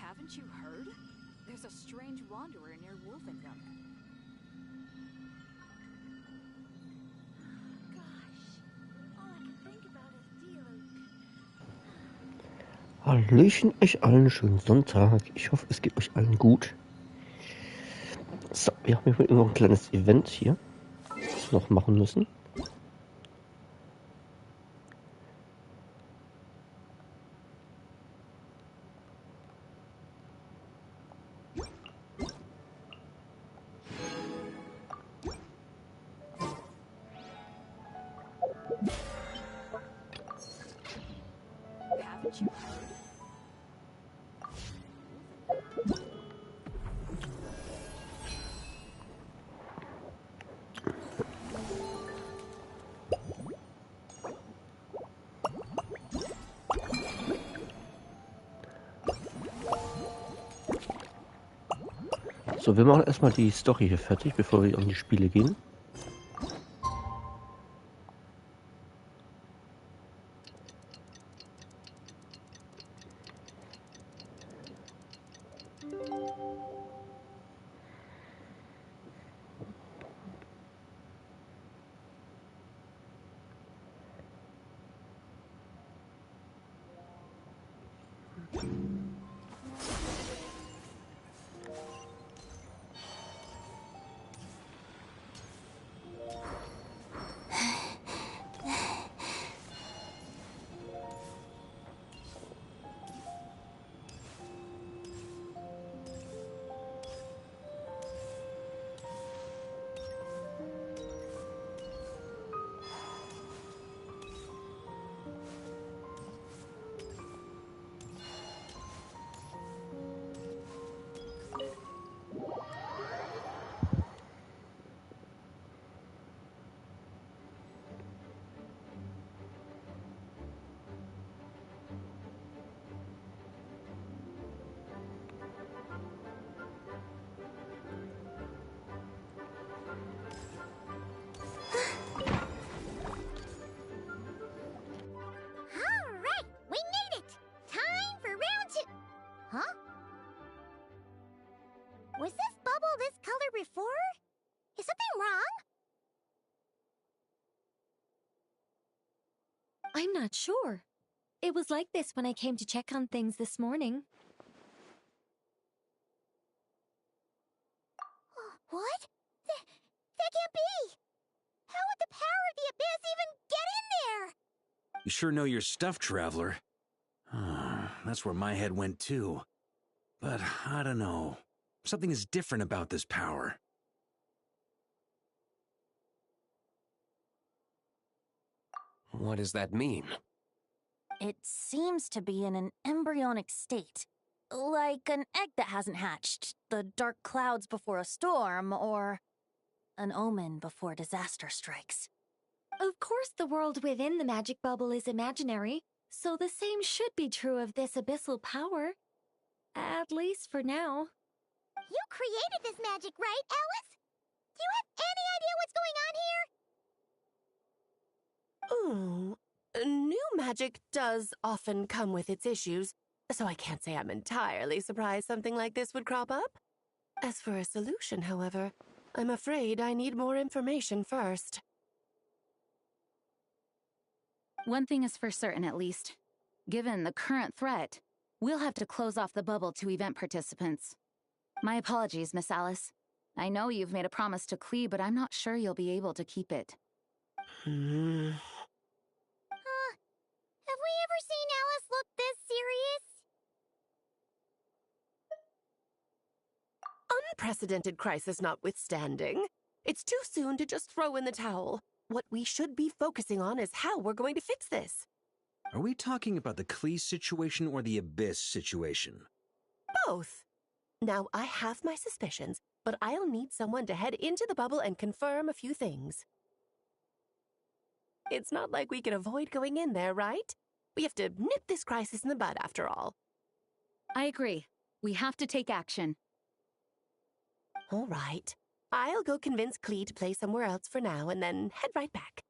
Haven't you heard? There's a strange wanderer near Wolfendom. Hallöchen euch allen, schönen Sonntag. Ich hoffe, es geht euch allen gut. So, wir haben hier immer ein kleines Event hier, das wir noch machen müssen. Haven't you heard? So, wir machen erstmal die Story hier fertig, bevor wir an die Spiele gehen. Was this bubble this color before? Is something wrong? I'm not sure. It was like this when I came to check on things this morning. What? That can't be! How would the power of the abyss even get in there? You sure know your stuff, Traveler. That's where my head went too. But I don't know. Something is different about this power. What does that mean? It seems to be in an embryonic state. Like an egg that hasn't hatched, the dark clouds before a storm, or an omen before disaster strikes. Of course, the world within the magic bubble is imaginary, so the same should be true of this abyssal power. At least for now. You created this magic, right, Alice? Do you have any idea what's going on here? New magic does often come with its issues, so I can't say I'm entirely surprised something like this would crop up. As for a solution, however, I'm afraid I need more information first. One thing is for certain, at least. Given the current threat, we'll have to close off the bubble to event participants. My apologies, Miss Alice. I know you've made a promise to Klee, but I'm not sure you'll be able to keep it. Have we ever seen Alice look this serious? Unprecedented crisis notwithstanding, it's too soon to just throw in the towel. What we should be focusing on is how we're going to fix this. Are we talking about the Klee situation or the Abyss situation? Both. Now, I have my suspicions, but I'll need someone to head into the bubble and confirm a few things. It's not like we can avoid going in there, right? We have to nip this crisis in the bud, after all. I agree. We have to take action. All right. I'll go convince Klee to play somewhere else for now and then head right back.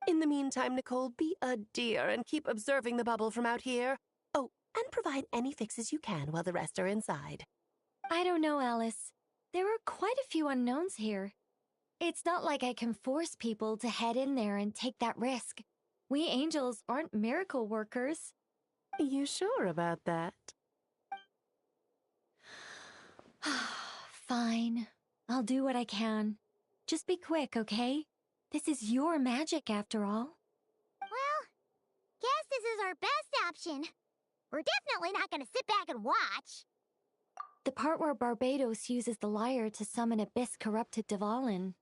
In the meantime, Nicole, be a dear and keep observing the bubble from out here. Oh, and provide any fixes you can while the rest are inside. I don't know, Alice. There are quite a few unknowns here. It's not like I can force people to head in there and take that risk. We angels aren't miracle workers. You sure about that? Fine. I'll do what I can. Just be quick, okay? This is your magic, after all. Well, guess this is our best option. We're definitely not gonna sit back and watch. The part where Barbados uses the lyre to summon abyss-corrupted Dvalin.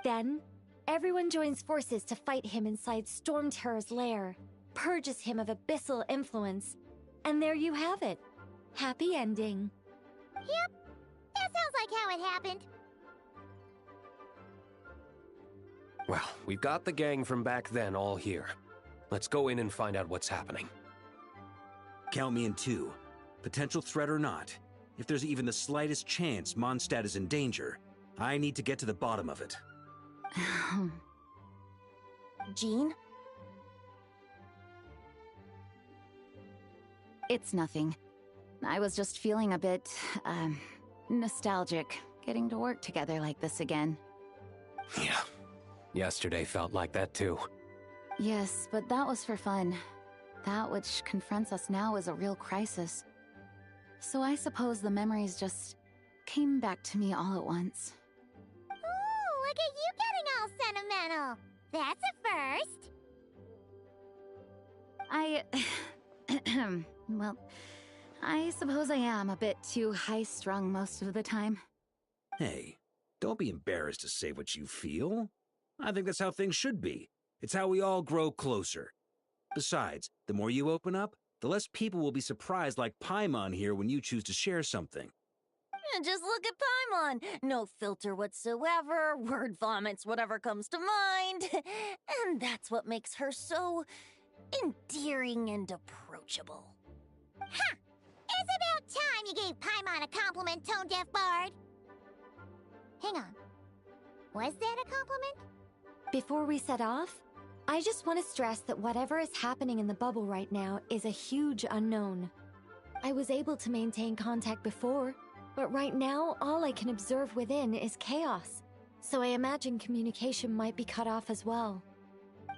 Then, everyone joins forces to fight him inside Storm Terror's lair, purges him of abyssal influence, and there you have it. Happy ending. Yep, that sounds like how it happened. Well, we've got the gang from back then all here. Let's go in and find out what's happening. Count me in 2. Potential threat or not, if there's even the slightest chance Mondstadt is in danger, I need to get to the bottom of it. Jean? It's nothing. I was just feeling a bit, nostalgic, getting to work together like this again. Yeah. Yesterday felt like that too. Yes, but that was for fun. That which confronts us now is a real crisis. So I suppose the memories just came back to me all at once. Ooh, look at you getting all sentimental. That's a first. Well, I suppose I am a bit too high-strung most of the time. Hey, don't be embarrassed to say what you feel. I think that's how things should be. It's how we all grow closer. Besides, the more you open up, the less people will be surprised like Paimon here when you choose to share something. Just look at Paimon. No filter whatsoever, word vomits whatever comes to mind. And that's what makes her so endearing and approachable. Ha! It's about time you gave Paimon a compliment, tone-deaf bard. Hang on. Was that a compliment? Before we set off, I just want to stress that whatever is happening in the bubble right now is a huge unknown. I was able to maintain contact before, but right now all I can observe within is chaos, so I imagine communication might be cut off as well.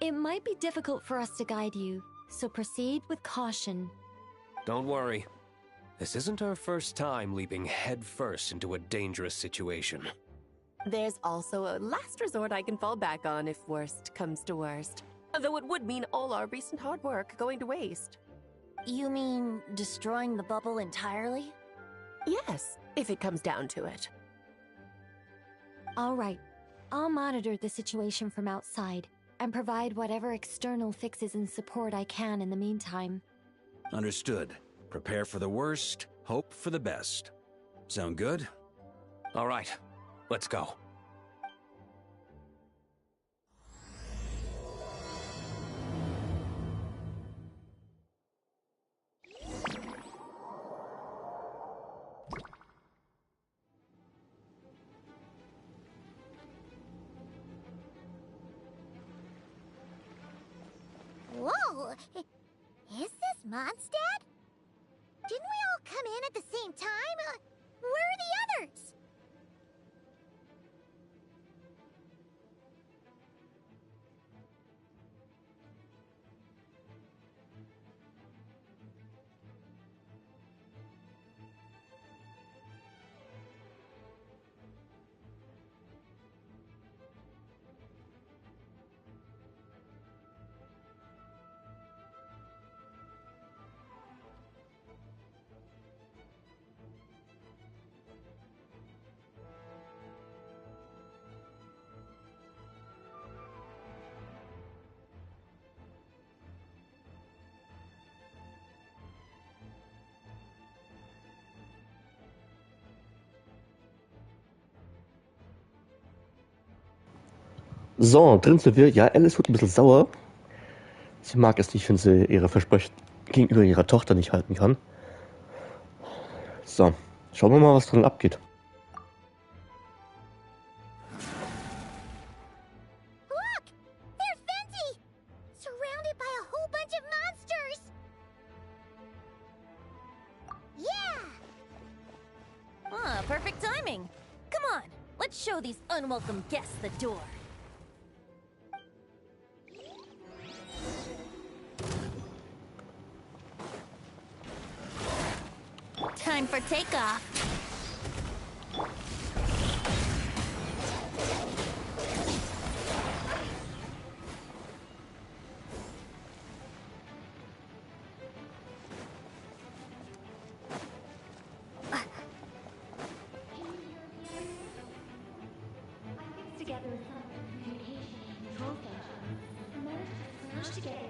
It might be difficult for us to guide you, so proceed with caution. Don't worry. This isn't our first time leaping headfirst into a dangerous situation. There's also a last resort I can fall back on if worst comes to worst. Though it would mean all our recent hard work going to waste. You mean destroying the bubble entirely? Yes, if it comes down to it. All right, I'll monitor the situation from outside and provide whatever external fixes and support I can in the meantime. Understood. Prepare for the worst, hope for the best. Sound good? All right, let's go. Whoa! Is this Mondstadt? Didn't we all come in at the same time? Where are the others? So, drin sind wir. Ja, Alice wird ein bisschen sauer. Sie mag es nicht, wenn sie ihre Versprechen gegenüber ihrer Tochter nicht halten kann. So, schauen wir mal, was drin abgeht. Look! There's Venti! Surrounded by a whole bunch of monsters! show these unwelcome guests the door. Time for takeoff. Together with some communication and control station, and managed to smash together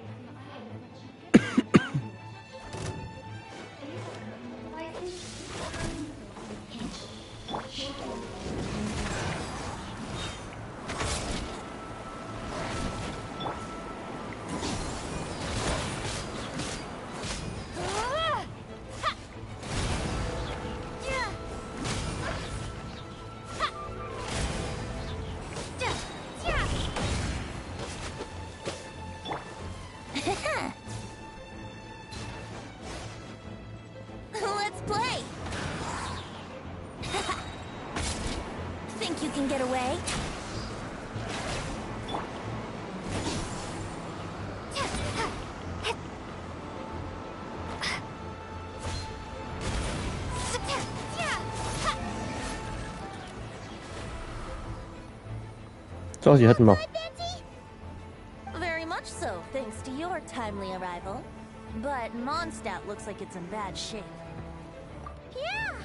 Let's play! Think you can get away? So, sie hatten noch. Very much so, thanks to your timely arrival. But Mondstadt looks like it's in bad shape. Yeah!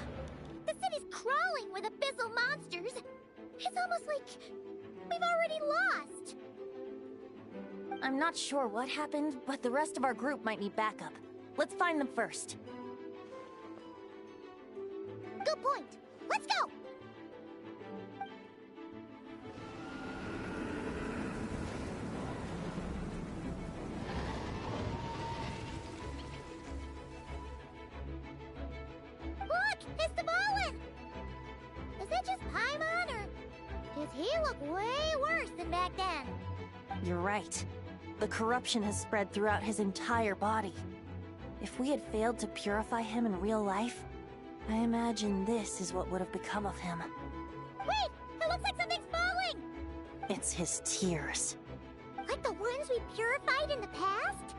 The city's crawling with abyssal monsters. It's almost like we've already lost. I'm not sure what happened, but the rest of our group might need backup. Let's find them first. Good point. Let's go! Look! It's the Volin! Is that just Paimon, or does he look way worse than back then? You're right. The corruption has spread throughout his entire body. If we had failed to purify him in real life, I imagine this is what would have become of him. Wait! It looks like something's falling! It's his tears. Like the ones we purified in the past?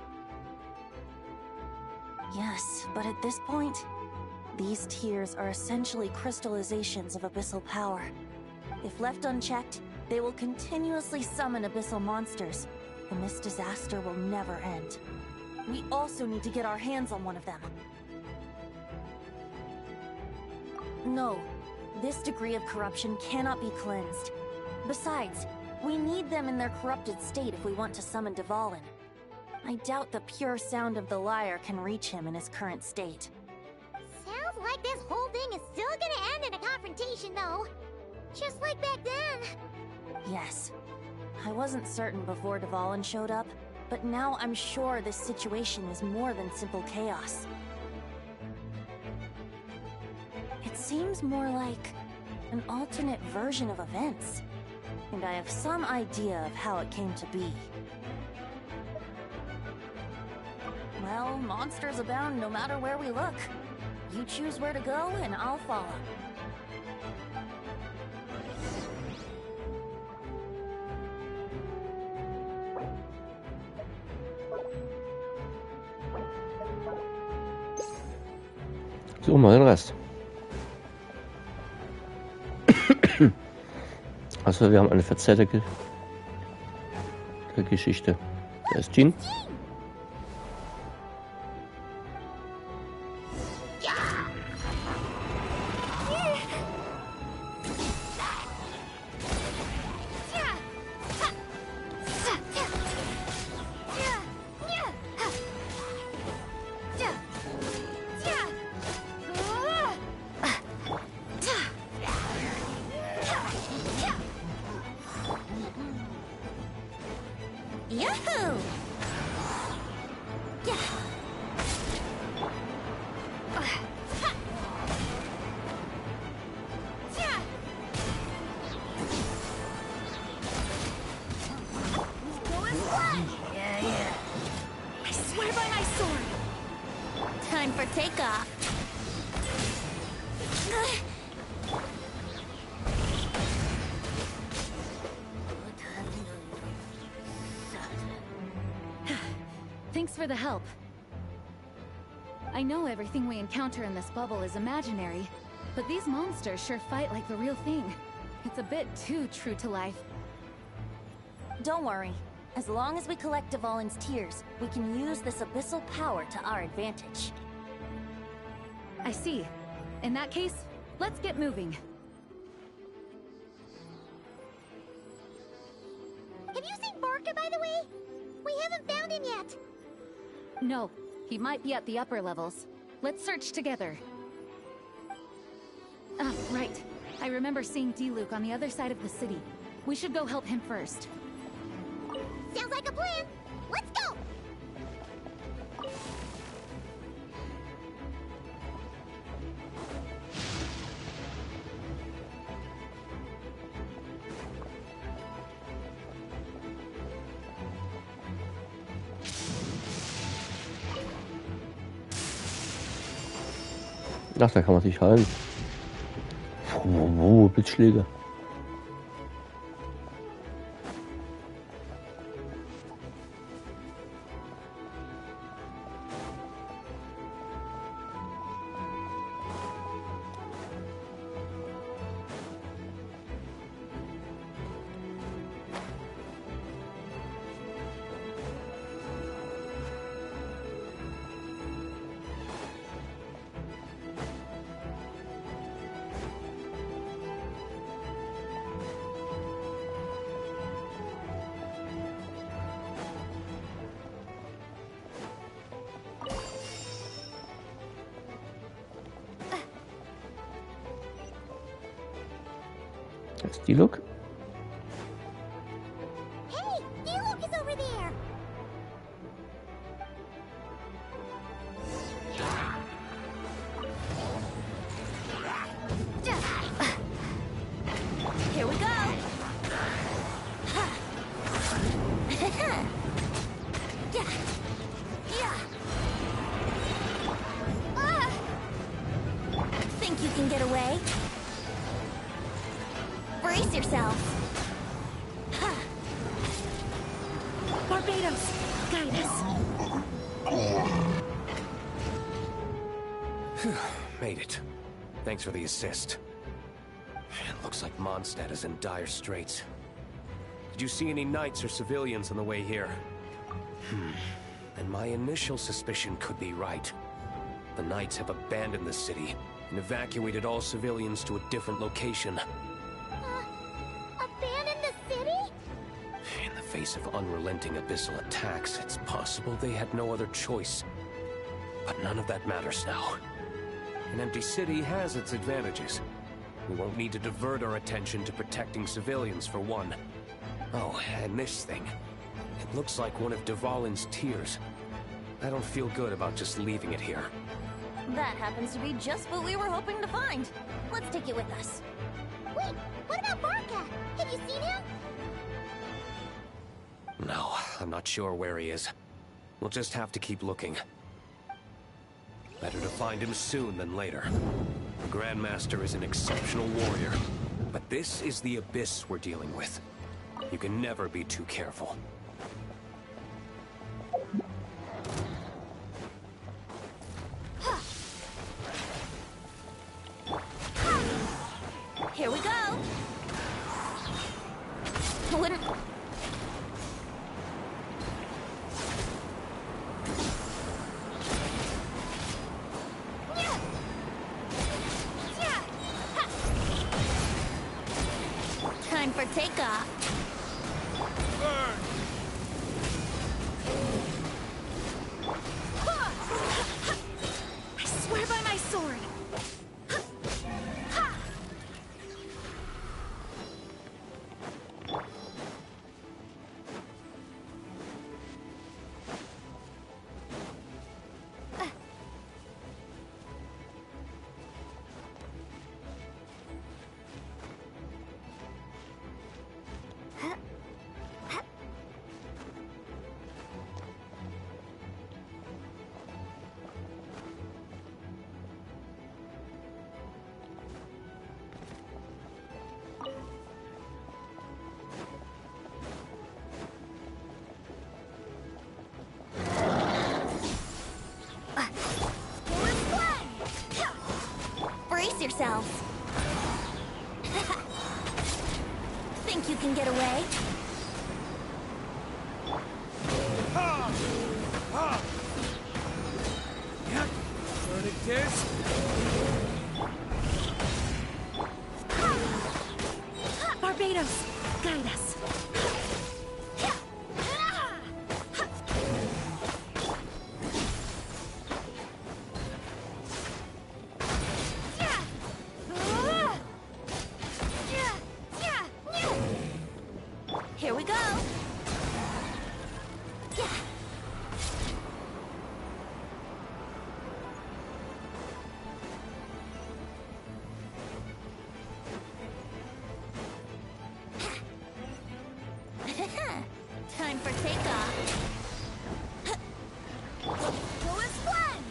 Yes, but at this point, these tears are essentially crystallizations of abyssal power. If left unchecked, they will continuously summon abyssal monsters, and this disaster will never end. We also need to get our hands on one of them. No, this degree of corruption cannot be cleansed. Besides, we need them in their corrupted state if we want to summon Dvalin. I doubt the pure sound of the lyre can reach him in his current state. Sounds like this whole thing is still gonna end in a confrontation, though. Just like back then. Yes. I wasn't certain before Dvalin showed up, but now I'm sure this situation is more than simple chaos. It seems more like an alternate version of events, and I have some idea of how it came to be. Well, monsters abound no matter where we look. You choose where to go, and I'll follow. So, mal den Rest. Also, wir haben eine verzerrte Geschichte. Da ist Jean. Yahoo! Yeah. I swear by my sword. Time for takeoff. Thanks for the help. I know everything we encounter in this bubble is imaginary, but these monsters sure fight like the real thing. It's a bit too true to life. Don't worry. As long as we collect Dvalin's tears, we can use this abyssal power to our advantage. I see. In that case, let's get moving. Have you seen Barca, by the way? We haven't found him yet. No, he might be at the upper levels. Let's search together. Ah, right. I remember seeing D-Luke on the other side of the city. We should go help him first. Sounds like a plan. Let's go! Ach, da kann man sich heilen. Blitzschläge. Das ist D-Luke. Hey, D-Luke is over there! Here we go! Think you can get away? Brace yourself! Barbados, guide us. Made it. Thanks for the assist. It looks like Mondstadt is in dire straits. Did you see any knights or civilians on the way here? And my initial suspicion could be right. The knights have abandoned the city and evacuated all civilians to a different location. Abandon the city? In the face of unrelenting abyssal attacks, it's possible they had no other choice. But none of that matters now. An empty city has its advantages. We won't need to divert our attention to protecting civilians, for one. Oh, and this thing. It looks like one of Dvalin's tears. I don't feel good about just leaving it here. That happens to be just what we were hoping to find. Let's take it with us. Wait, what about Barca? Have you seen him? No, I'm not sure where he is. We'll just have to keep looking. Better to find him soon than later. The Grandmaster is an exceptional warrior, but this is the abyss we're dealing with. You can never be too careful. Here we go! Wouldn't... Time for takeoff. I swear by my sword. get away? Barbados, guide us. Here we go. Time for takeoff. Go as one.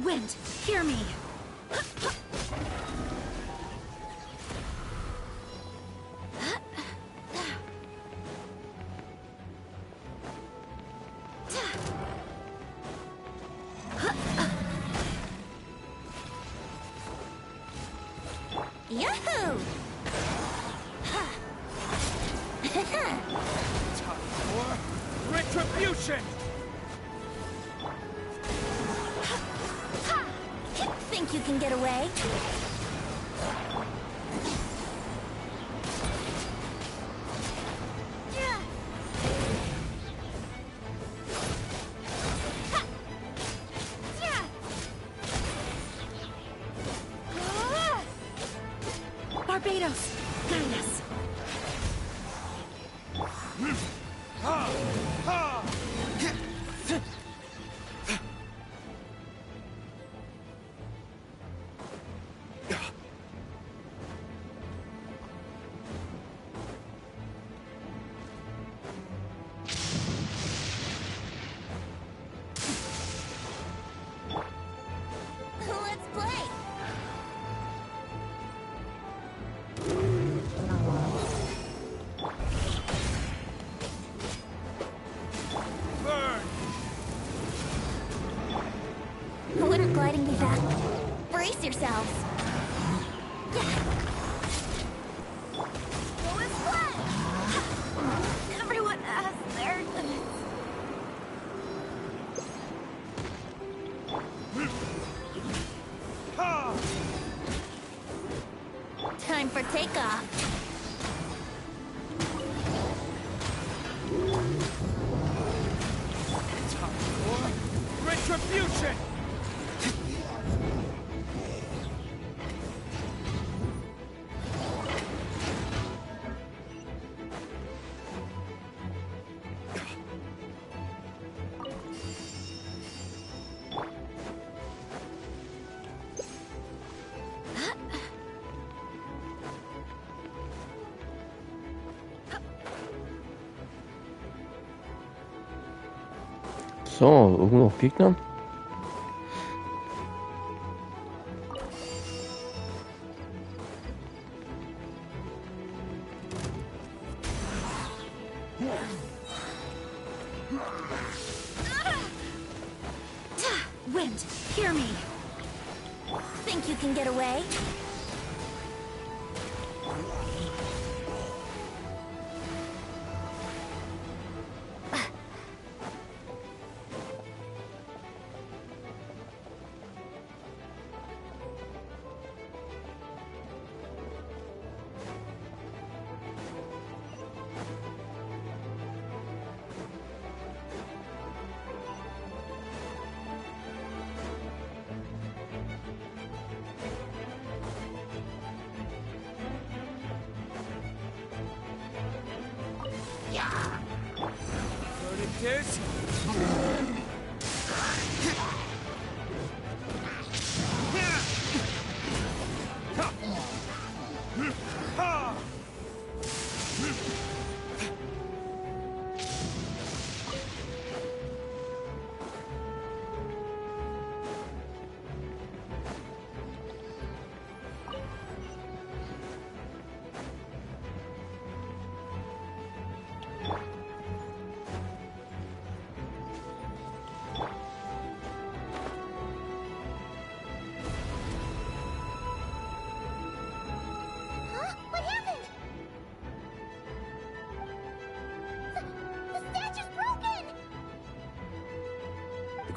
Wind, hear me. Yahoo! Time for retribution! Think you can get away? Barbados, guide us. Let's play! Burn! Wouldn't gliding be fast? Brace yourselves! Go as one! Everyone has their limits. Time for takeoff. Time for retribution! So, irgendwo noch Gegner? Wind, hear me. Think you can get away? Third it is.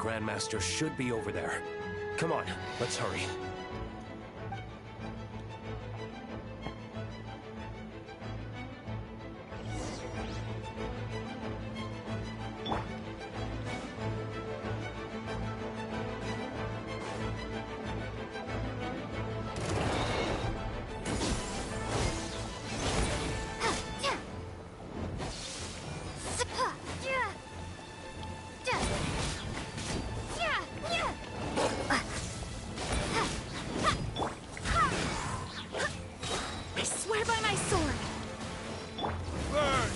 Grandmaster should be over there. Come on, let's hurry. I swear by my sword! Burn!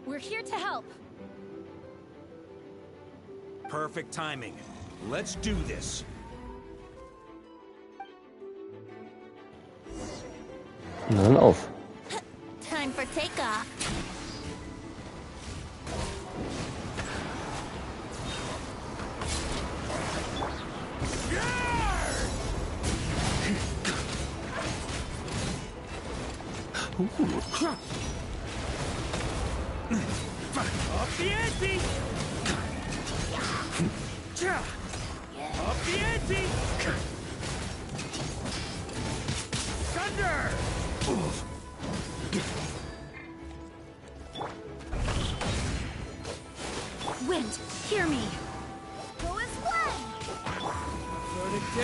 We're here to help. Perfect timing. Let's do this. Na dann auf. Time for takeoff. Up the ante! Up the ante! Thunder! Wind, hear me. Go as one! Verdict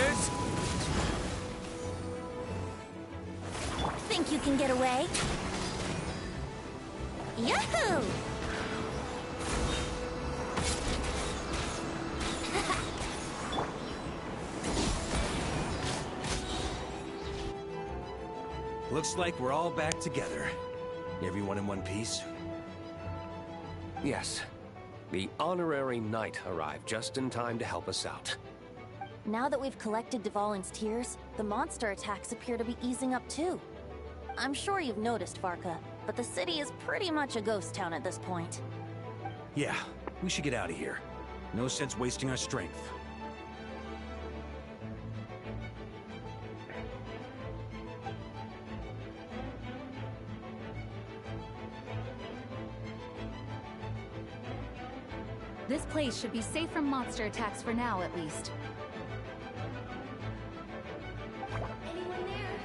Think you can get away? Yahoo! Looks like we're all back together. Everyone in one piece? Yes. The honorary knight arrived just in time to help us out. Now that we've collected Dvalin's tears, the monster attacks appear to be easing up too. I'm sure you've noticed, Varka, but the city is pretty much a ghost town at this point. Yeah, we should get out of here. No sense wasting our strength. This place should be safe from monster attacks for now, at least. Anyone there?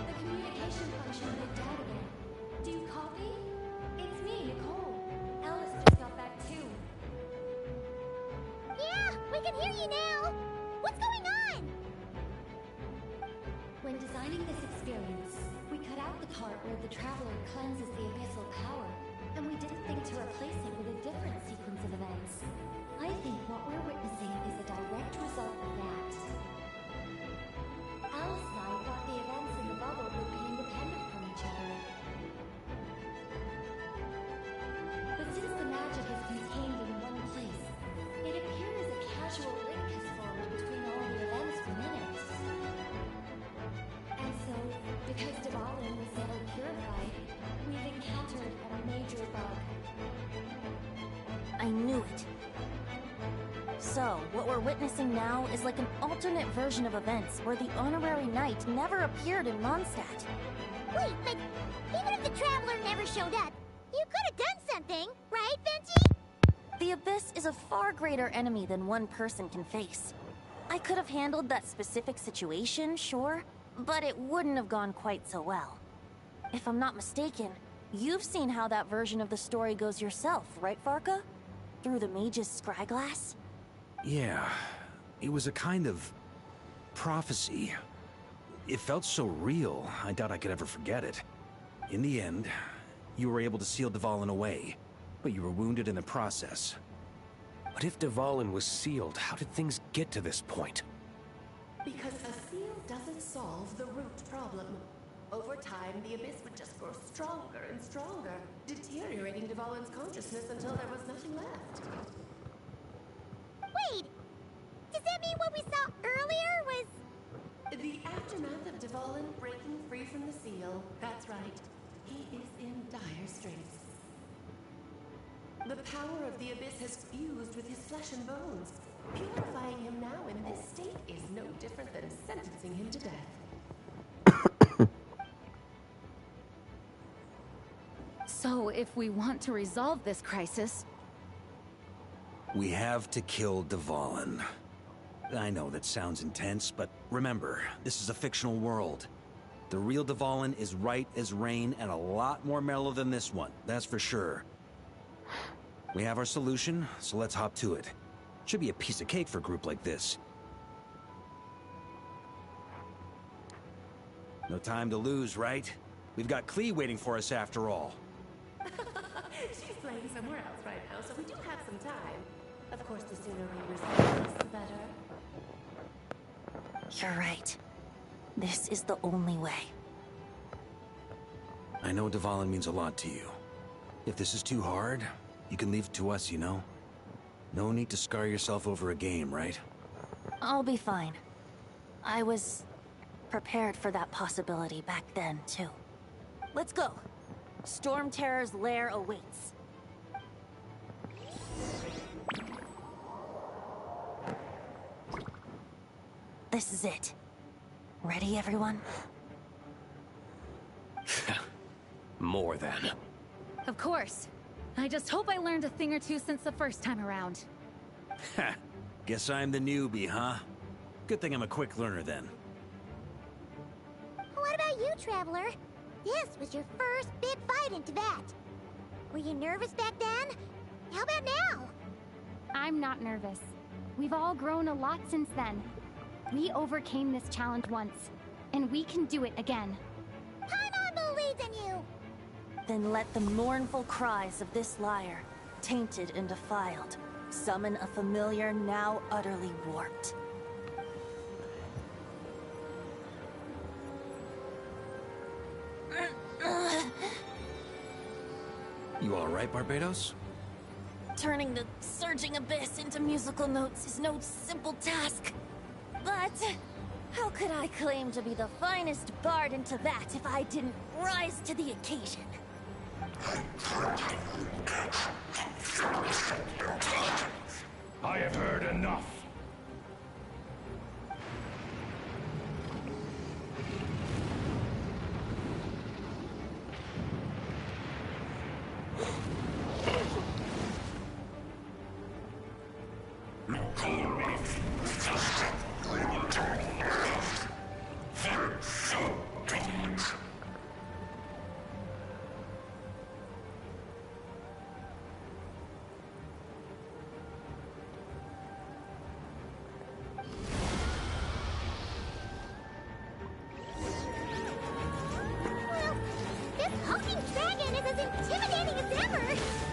The communication function went down again. Do you copy? It's me, Nicole. Alice just got back too. Yeah, we can hear you now! What's going on? When designing this experience, we cut out the part where the traveler cleanses the abyssal power, and we didn't think to replace it with a different sequence of events. I think what we're witnessing is a direct result of that. Alice and I thought the events in the bubble would be independent from each other. But since the magic is contained in one place, it appears a casual link has formed between all the events within it. And so, because Dvalin was never purified, we've encountered a major bug. I knew it. So, what we're witnessing now is like an alternate version of events where the honorary knight never appeared in Mondstadt. Wait, but even if the Traveler never showed up, you could have done something, right, Benji? The Abyss is a far greater enemy than one person can face. I could have handled that specific situation, sure, but it wouldn't have gone quite so well. If I'm not mistaken, you've seen how that version of the story goes yourself, right, Varka? Through the mage's scryglass? Yeah, it was a kind of prophecy. It felt so real, I doubt I could ever forget it. In the end, you were able to seal Dvalin away, but you were wounded in the process. But if Dvalin was sealed, how did things get to this point? Because a seal doesn't solve the root problem. Over time, the Abyss would just grow stronger and stronger, deteriorating Dvalin's consciousness until there was nothing left. maybe what we saw earlier was... The aftermath of Dvalin breaking free from the seal. That's right. He is in dire straits. The power of the abyss has fused with his flesh and bones. Purifying him now in this state is no different than sentencing him to death. So, if we want to resolve this crisis... We have to kill Dvalin. I know that sounds intense, but remember, this is a fictional world. The real Dvalin is right as rain and a lot more mellow than this one, that's for sure. We have our solution, so let's hop to it. Should be a piece of cake for a group like this. No time to lose, right? We've got Klee waiting for us after all. She's playing somewhere else right now, so we do have some time. Of course, the sooner we resolve this, the better. You're right. This is the only way. I know Dvalin means a lot to you. If this is too hard, you can leave it to us, you know? No need to scar yourself over a game, right? I'll be fine. I was prepared for that possibility back then, too. Let's go. Storm Terror's lair awaits. This is it. Ready, everyone? More than. Of course. I just hope I learned a thing or two since the first time around. Ha! Guess I'm the newbie, huh? Good thing I'm a quick learner then. What about you, Traveler? This was your first big fight in Tibet. Were you nervous back then? How about now? I'm not nervous. We've all grown a lot since then. We overcame this challenge once, and we can do it again. Paimon believes in you! Then let the mournful cries of this lyre, tainted and defiled, summon a familiar now utterly warped. You alright, Barbados? Turning the surging abyss into musical notes is no simple task. But how could I claim to be the finest bard in Tibet if I didn't rise to the occasion? I have heard enough.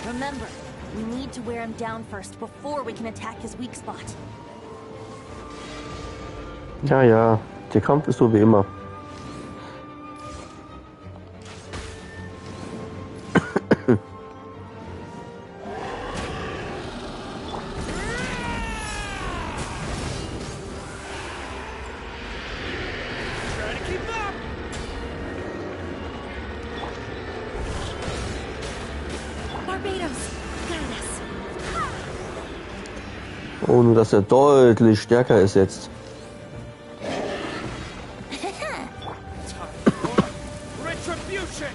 Remember, we need to wear him down first before we can attack his weak spot. Ja, ja, der Kampf ist so wie immer. Oh, nur dass er deutlich stärker ist jetzt. Retribution!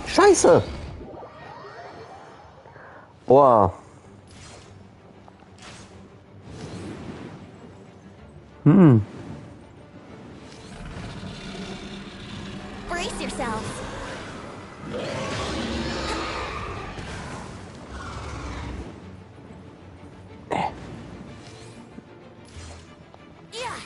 Scheiße! Boah. Brace yourselves. Yeah.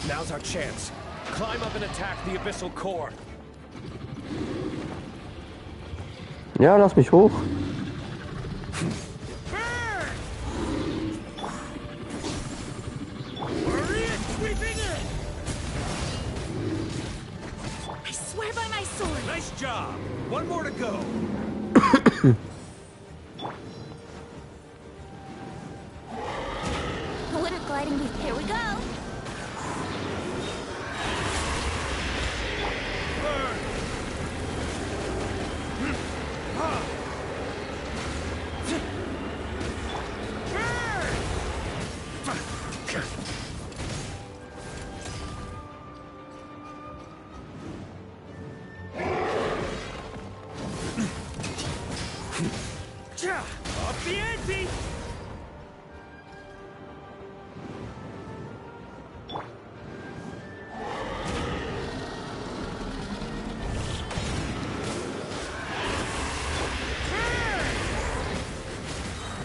Now's our chance. Climb up and attack the abyssal core. Ja, lass mich hoch. I swear by my sword. Nice job. One more to go. Winter gliding booth. Here we go. Up the ante!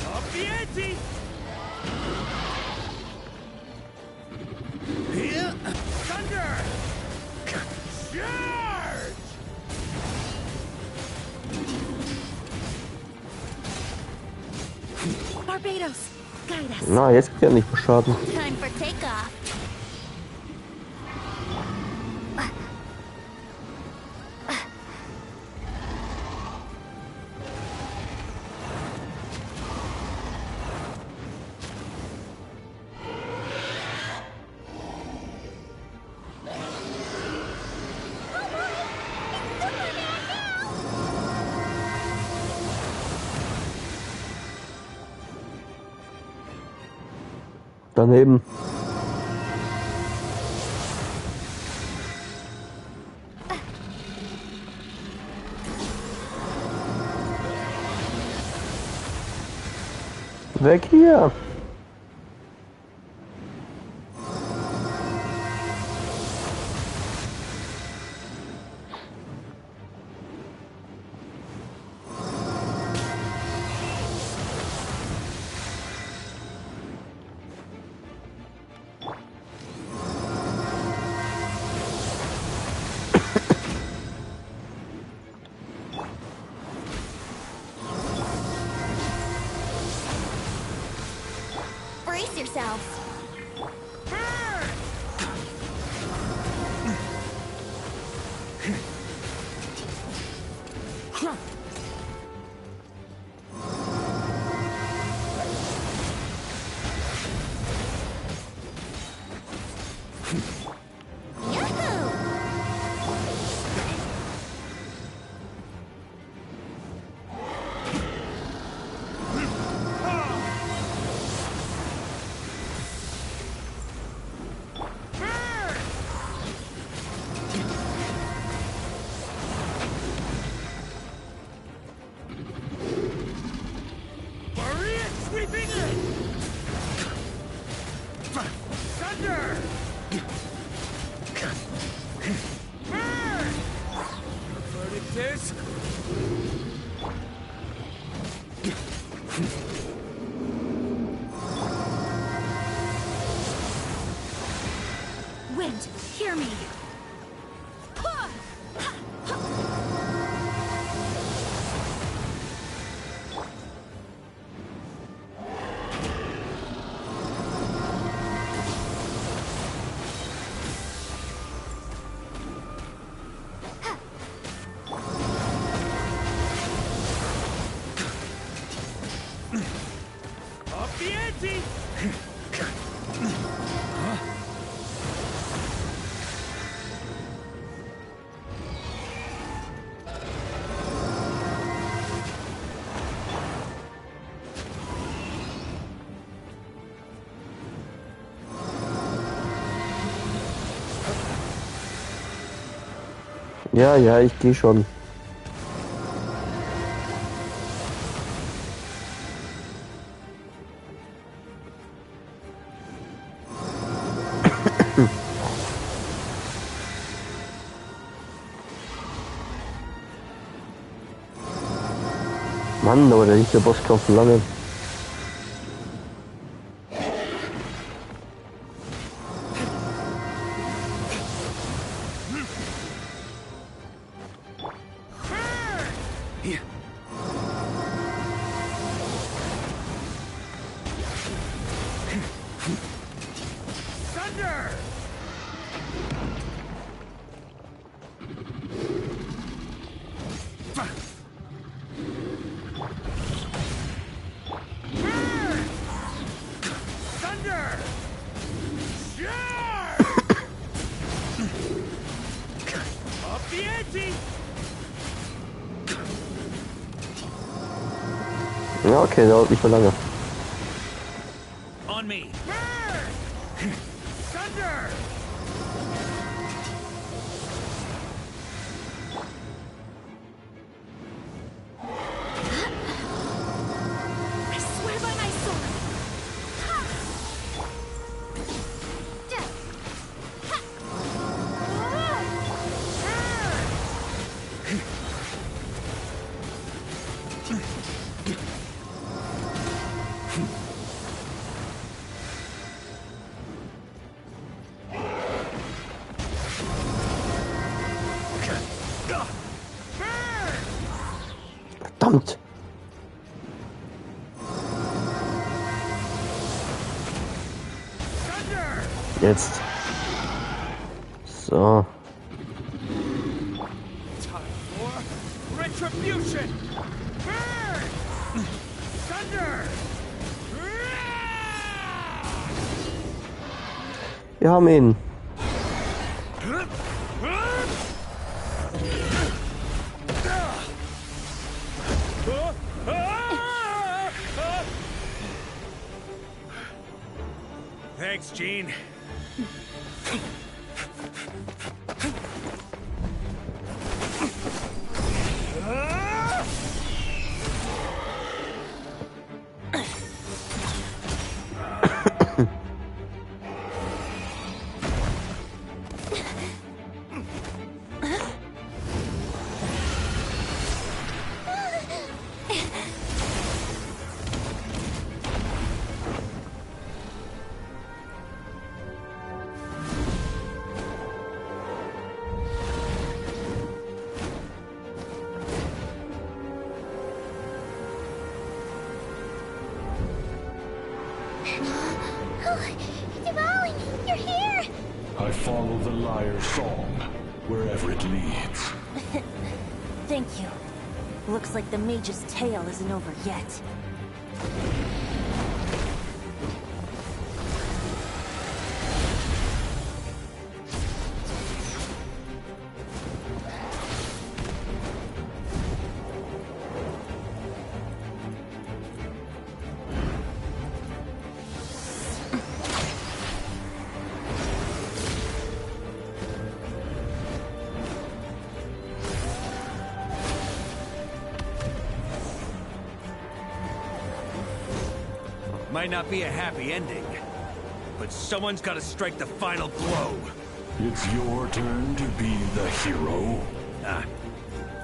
Up the ante! Here! Thunder! Charge! Barbados, guide us. Na, jetzt kriegt er nicht mehr Schaden. Time for takeoff. Daneben. Weg hier! Brace yourselves. Sweeping in! Thunder! Verdict is... Wind, hear me. Ja, ich gehe schon. Mann, aber der nächste Bosskampf lange. Ja, okay, dauert nicht mehr lange. On me. Thunder! I swear by my sword. Verdammt! Jetzt. So. Time for retribution! Burn! Thunder! Wir haben ihn. Thanks, Gene. Devouring, you're here! I follow the liar's song, wherever it leads. Thank you. Looks like the mage's tale isn't over yet. Might not be a happy ending, but someone's got to strike the final blow. It's your turn to be the hero.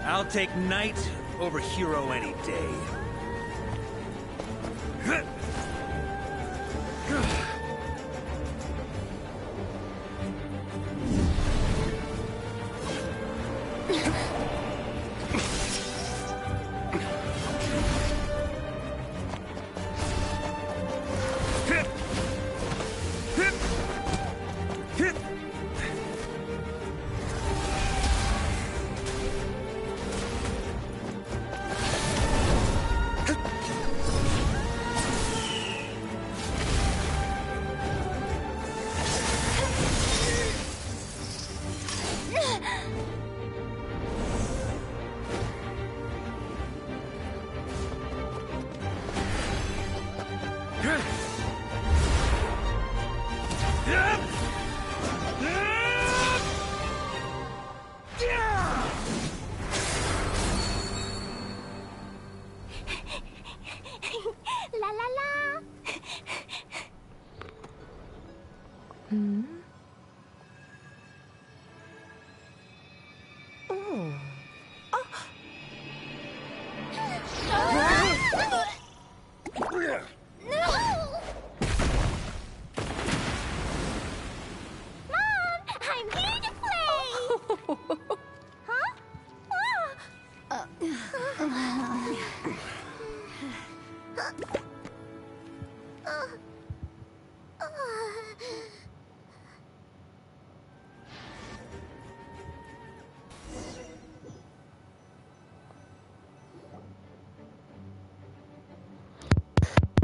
I'll take knight over hero any day.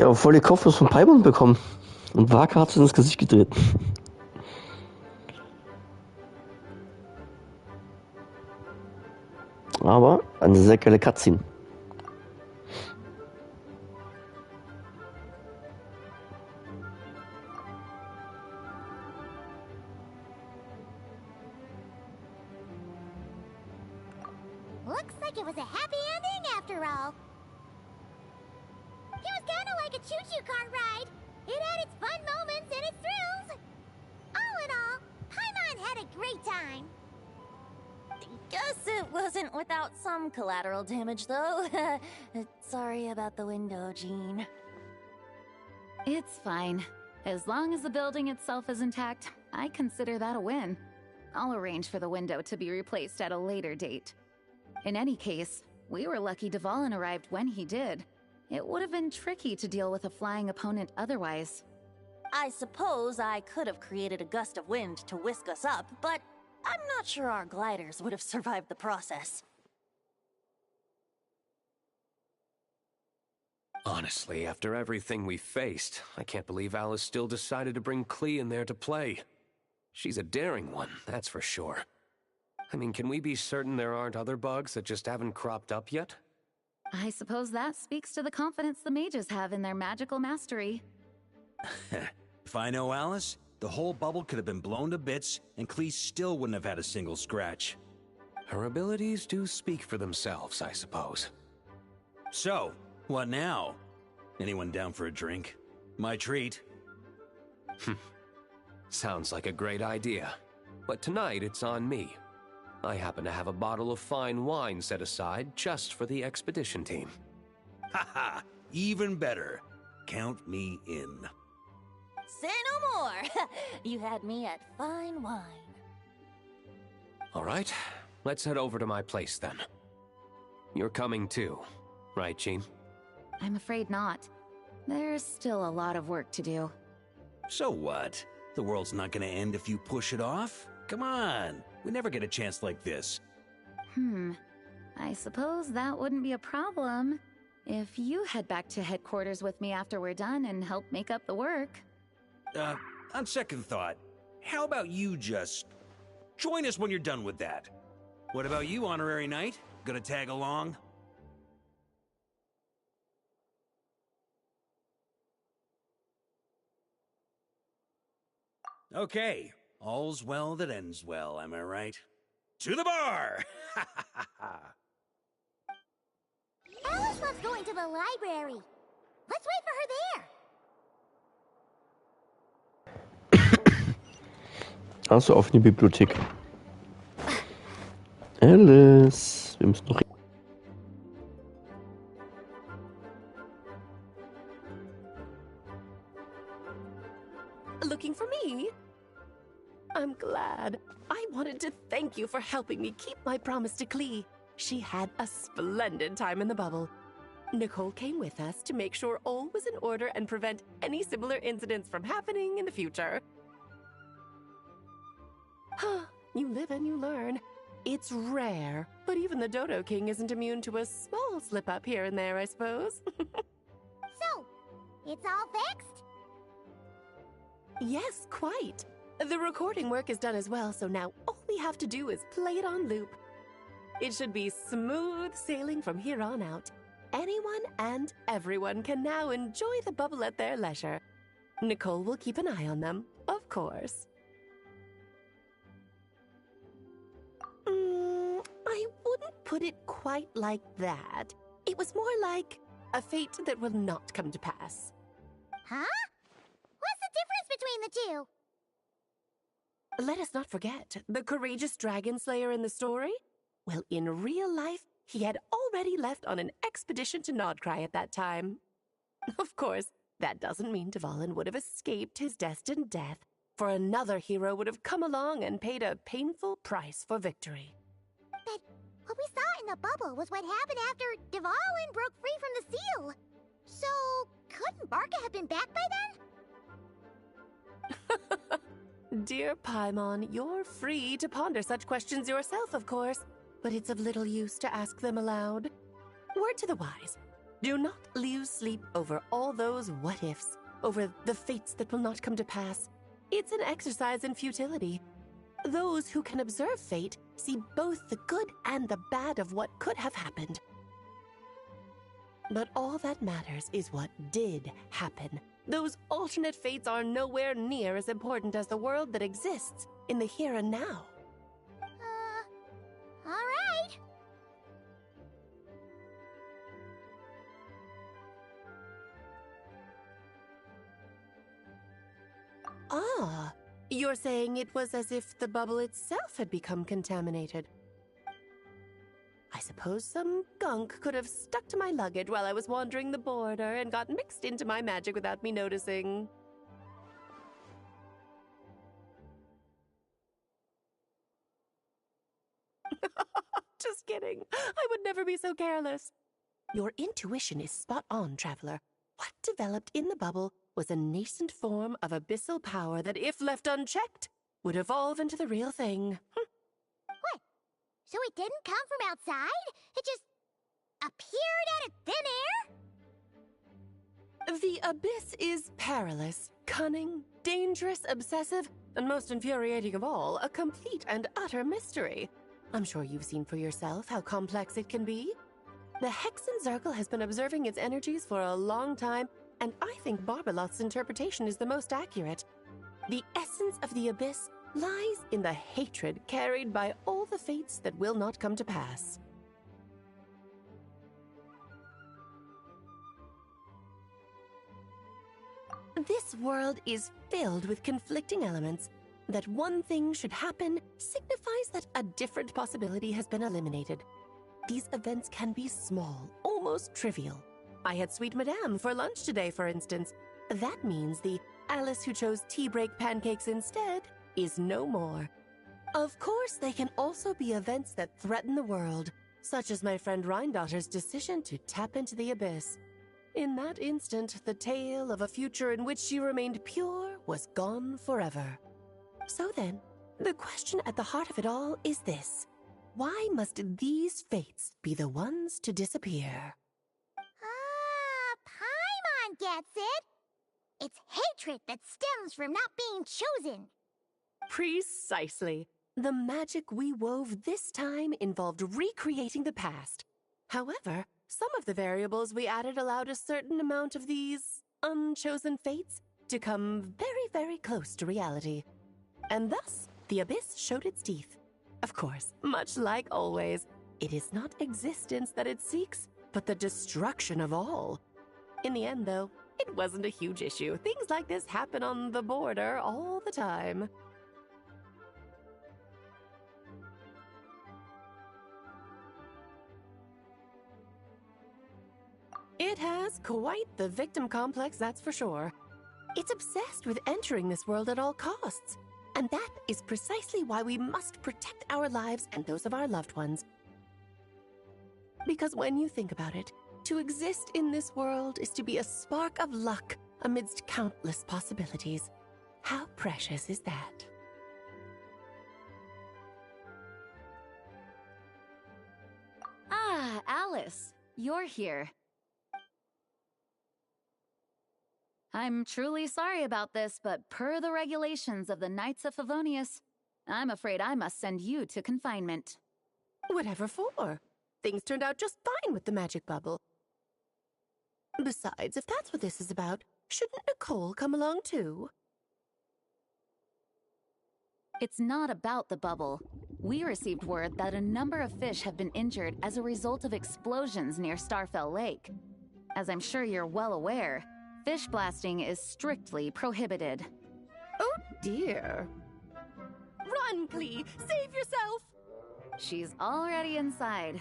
Ja, voll die Kopfnuss von Paimon bekommen. Und Waka hat es ins Gesicht gedreht. Aber eine sehr geile Cutscene. Looks like it was a happy ending after all. It was kind of like a choo-choo car ride. It had its fun moments and its thrills. All in all, Paimon had a great time. Guess it wasn't without some collateral damage, though. Sorry about the window, Jean. It's fine. As long as the building itself is intact, I consider that a win. I'll arrange for the window to be replaced at a later date. In any case, we were lucky Dvalin arrived when he did. It would have been tricky to deal with a flying opponent otherwise. I suppose I could have created a gust of wind to whisk us up, but I'm not sure our gliders would have survived the process. Honestly, after everything we faced, I can't believe Alice still decided to bring Klee in there to play. She's a daring one, that's for sure. I mean, can we be certain there aren't other bugs that just haven't cropped up yet? I suppose that speaks to the confidence the mages have in their magical mastery. If I know Alice, the whole bubble could have been blown to bits, and Klee still wouldn't have had a single scratch. Her abilities do speak for themselves, I suppose. So, what now? Anyone down for a drink? My treat. Sounds like a great idea. But tonight it's on me. I happen to have a bottle of fine wine set aside just for the expedition team. Haha, even better. Count me in. Say no more! You had me at fine wine. All right, let's head over to my place then. You're coming too, right, Jean? I'm afraid not. There's still a lot of work to do. So what? The world's not gonna end if you push it off? Come on, we never get a chance like this. I suppose that wouldn't be a problem if you head back to headquarters with me after we're done and help make up the work. On second thought, how about you just join us when you're done with that? What about you, Honorary Knight? Gonna tag along? Okay, all's well that ends well, am I right? To the bar! Alice loves going to the library. Let's wait for her there. Also auf in die Bibliothek. Alice, wir müssen noch. Looking for me? I'm glad. I wanted to thank you for helping me keep my promise to Klee. She had a splendid time in the bubble. Nicole came with us to make sure all was in order and prevent any similar incidents from happening in the future. You live and you learn. It's rare, but even the Dodo King isn't immune to a small slip-up here and there, I suppose. So, it's all fixed? Yes, quite. The recording work is done as well, so now all we have to do is play it on loop. It should be smooth sailing from here on out. Anyone and everyone can now enjoy the bubble at their leisure. Nicole will keep an eye on them, of course. I wouldn't put it quite like that. It was more like a fate that will not come to pass. Huh? What's the difference between the two? Let us not forget the courageous dragon slayer in the story. Well, in real life, he had already left on an expedition to Nodcry at that time. Of course, that doesn't mean Dvalin would have escaped his destined death, for another hero would have come along and paid a painful price for victory. But what we saw in the bubble was what happened after Dvalin broke free from the seal. So, couldn't Barca have been back by then? Dear Paimon, you're free to ponder such questions yourself, of course, but it's of little use to ask them aloud. Word to the wise. Do not lose sleep over all those what-ifs, over the fates that will not come to pass. It's an exercise in futility. Those who can observe fate see both the good and the bad of what could have happened. But all that matters is what did happen. Those alternate fates are nowhere near as important as the world that exists in the here and now. All right. Ah, you're saying it was as if the bubble itself had become contaminated. I suppose some gunk could have stuck to my luggage while I was wandering the border and got mixed into my magic without me noticing. Just kidding. I would never be so careless. Your intuition is spot on, Traveler. What developed in the bubble was a nascent form of abyssal power that, if left unchecked, would evolve into the real thing. What? So it didn't come from outside? It just appeared out of thin air? The abyss is perilous, cunning, dangerous, obsessive, and most infuriating of all, a complete and utter mystery. I'm sure you've seen for yourself how complex it can be. The Hexen Circle has been observing its energies for a long time, and I think Barbalot's interpretation is the most accurate. The essence of the abyss lies in the hatred carried by all the fates that will not come to pass. This world is filled with conflicting elements. That one thing should happen signifies that a different possibility has been eliminated. These events can be small, almost trivial. I had Sweet Madame for lunch today, for instance. That means the Alice who chose tea break pancakes instead is no more. Of course, they can also be events that threaten the world, such as my friend Rhindotter's decision to tap into the abyss. In that instant, the tale of a future in which she remained pure was gone forever. So then, the question at the heart of it all is this. Why must these fates be the ones to disappear? Paimon gets it. It's hatred that stems from not being chosen. Precisely. The magic we wove this time involved recreating the past. However, some of the variables we added allowed a certain amount of these unchosen fates to come very, very close to reality. And thus, the abyss showed its teeth. Of course, much like always, it is not existence that it seeks, but the destruction of all. In the end, though, it wasn't a huge issue. Things like this happen on the border all the time. It has quite the victim complex, that's for sure. It's obsessed with entering this world at all costs. And that is precisely why we must protect our lives and those of our loved ones. Because when you think about it, to exist in this world is to be a spark of luck amidst countless possibilities. How precious is that? Ah, Alice, you're here. I'm truly sorry about this, but per the regulations of the Knights of Favonius, I'm afraid I must send you to confinement. Whatever for? Things turned out just fine with the magic bubble. Besides, if that's what this is about, shouldn't Nicole come along too? It's not about the bubble. We received word that a number of fish have been injured as a result of explosions near Starfell Lake. As I'm sure you're well aware, fish blasting is strictly prohibited. Oh dear. Run, Clee! Save yourself! She's already inside.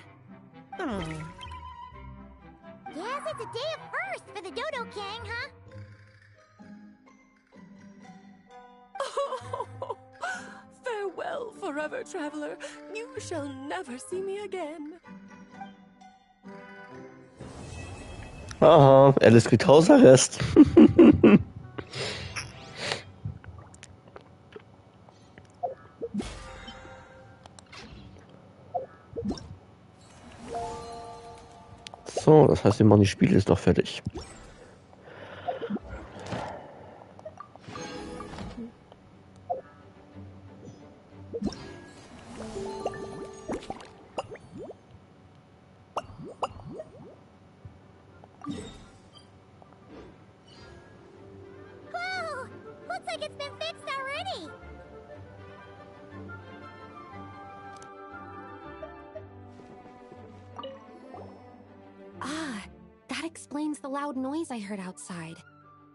Guess it's a day of first for the Dodo King, huh? Oh, farewell forever, traveler. You shall never see me again. Aha, Alice kriegt Hausarrest. So, das heißt, wir machen die Spiele jetzt noch fertig. Whoa! Looks like it's been fixed already! Ah, that explains the loud noise I heard outside.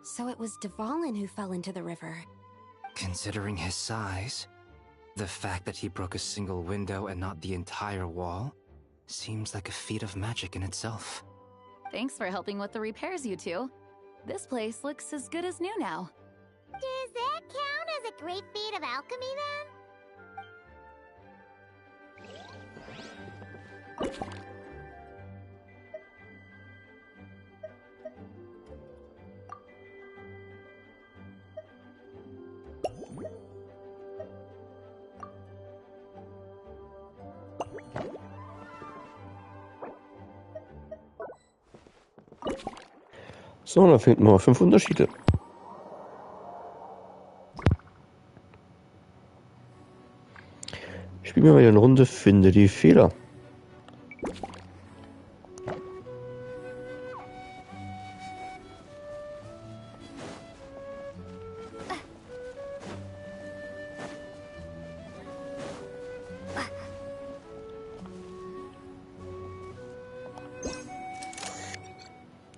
So it was Dvalin who fell into the river. Considering his size, the fact that he broke a single window and not the entire wall seems like a feat of magic in itself. Thanks for helping with the repairs, you two. This place looks as good as new now. Does that count as a great feat of alchemy, then? So, da finden wir 5 Unterschiede. Spielen wir mal eine Runde, finde die Fehler.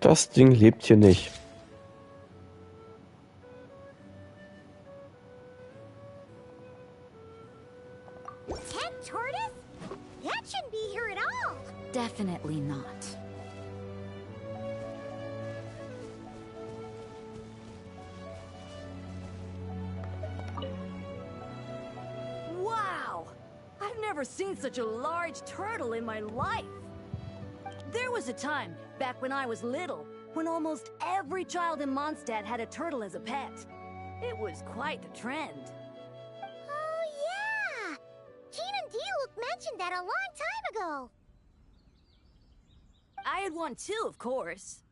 Das Ding lebt hier nicht. Ted Tortoise? That shouldn't be here at all! Definitely not. Wow! I've never seen such a large turtle in my life. There was a time, back when I was little, when almost every child in Mondstadt had a turtle as a pet. It was quite the trend. Oh, yeah! Gene and Diluc mentioned that a long time ago. I had one too, of course.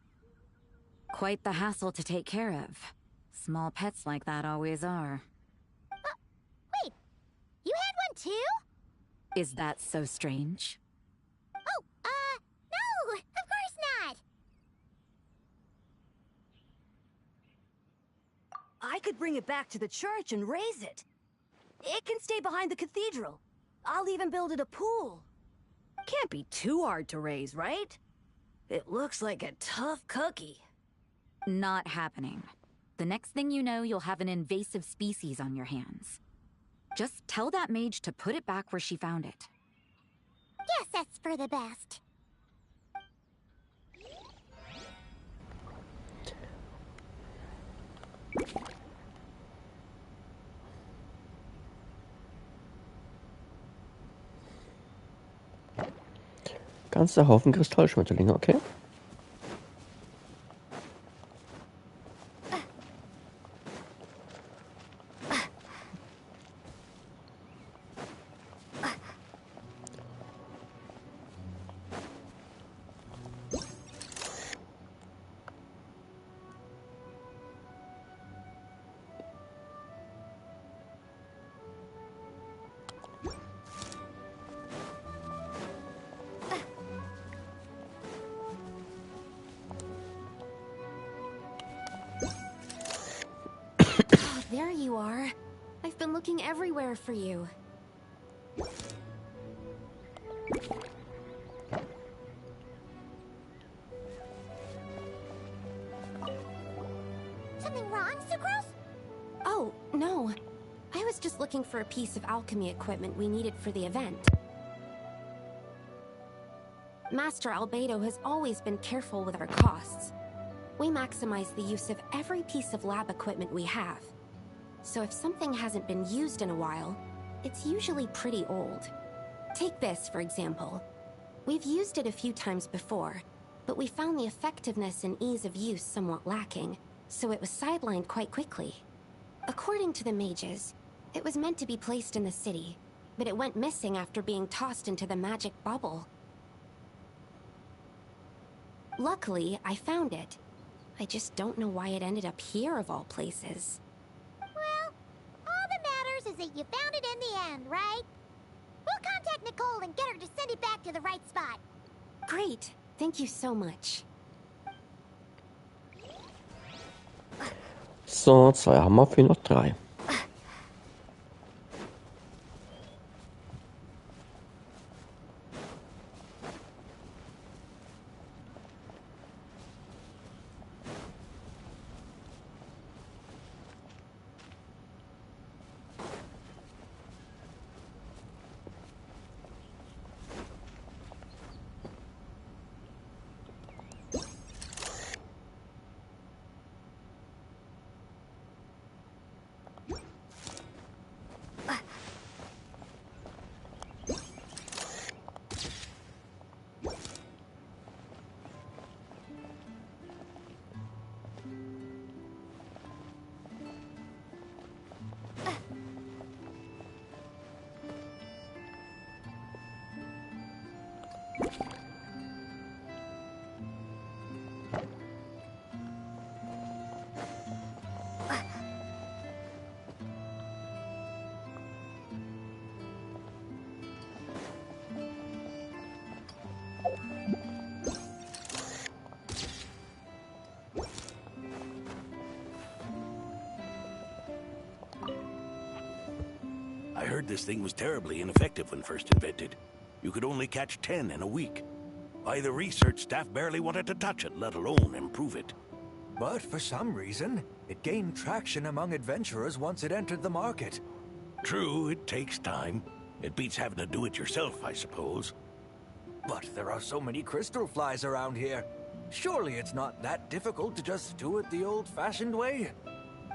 Quite the hassle to take care of. Small pets like that always are. Wait, you had one too? Is that so strange? Oh, no! Of course not! I could bring it back to the church and raise it. It can stay behind the cathedral. I'll even build it a pool. Can't be too hard to raise, right? It looks like a tough cookie. Not happening. The next thing you know, you'll have an invasive species on your hands. Just tell that mage to put it back where she found it. Guess that's for the best. Ganzer Haufen Kristallschmetterlinge, okay? There you are. I've been looking everywhere for you. Something wrong, Sucrose? Oh, no. I was just looking for a piece of alchemy equipment we needed for the event. Master Albedo has always been careful with our costs. We maximize the use of every piece of lab equipment we have. So if something hasn't been used in a while, it's usually pretty old. Take this, for example. We've used it a few times before, but we found the effectiveness and ease of use somewhat lacking, so it was sidelined quite quickly. According to the mages, it was meant to be placed in the city, but it went missing after being tossed into the magic bubble. Luckily, I found it. I just don't know why it ended up here of all places. Well, all that matters is that you found it in the end, right? We'll contact Nicole and get her to send it back to the right spot. Great. Thank you so much. So, 2 haben wir, fehlen noch 3. I heard this thing was terribly ineffective when first invented. You could only catch 10 in a week. Why, the research staff barely wanted to touch it, let alone improve it. But for some reason, it gained traction among adventurers once it entered the market. True, it takes time. It beats having to do it yourself, I suppose. But there are so many crystal flies around here. Surely it's not that difficult to just do it the old-fashioned way?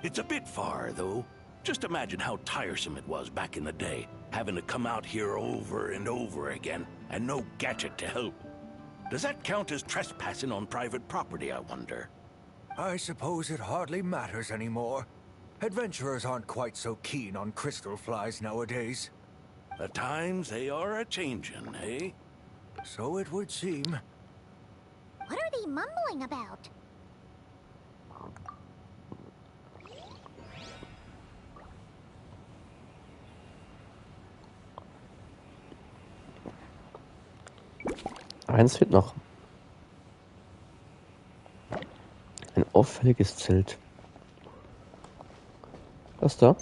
It's a bit far, though. Just imagine how tiresome it was back in the day, having to come out here over and over again, and no gadget to help. Does that count as trespassing on private property, I wonder? I suppose it hardly matters anymore. Adventurers aren't quite so keen on crystal flies nowadays. At times they are a-changin', eh? So it would seem. What are they mumbling about? Eins fehlt noch. Ein auffälliges Zelt. Was da?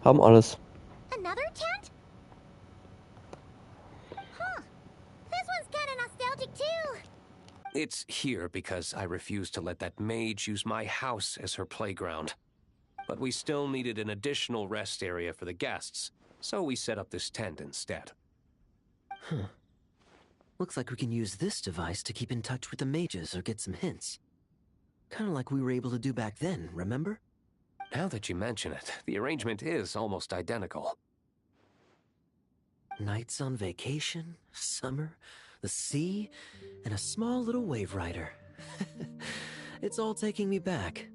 Haben alles. Another tent? Huh. This one's kinda nostalgic too. It's here because I refused to let that mage use my house as her playground. But we still needed an additional rest area for the guests, so we set up this tent instead. Huh. Looks like we can use this device to keep in touch with the mages or get some hints. Kinda like we were able to do back then, remember? Now that you mention it, the arrangement is almost identical. Nights on vacation, summer, the sea, and a small little wave rider. It's all taking me back.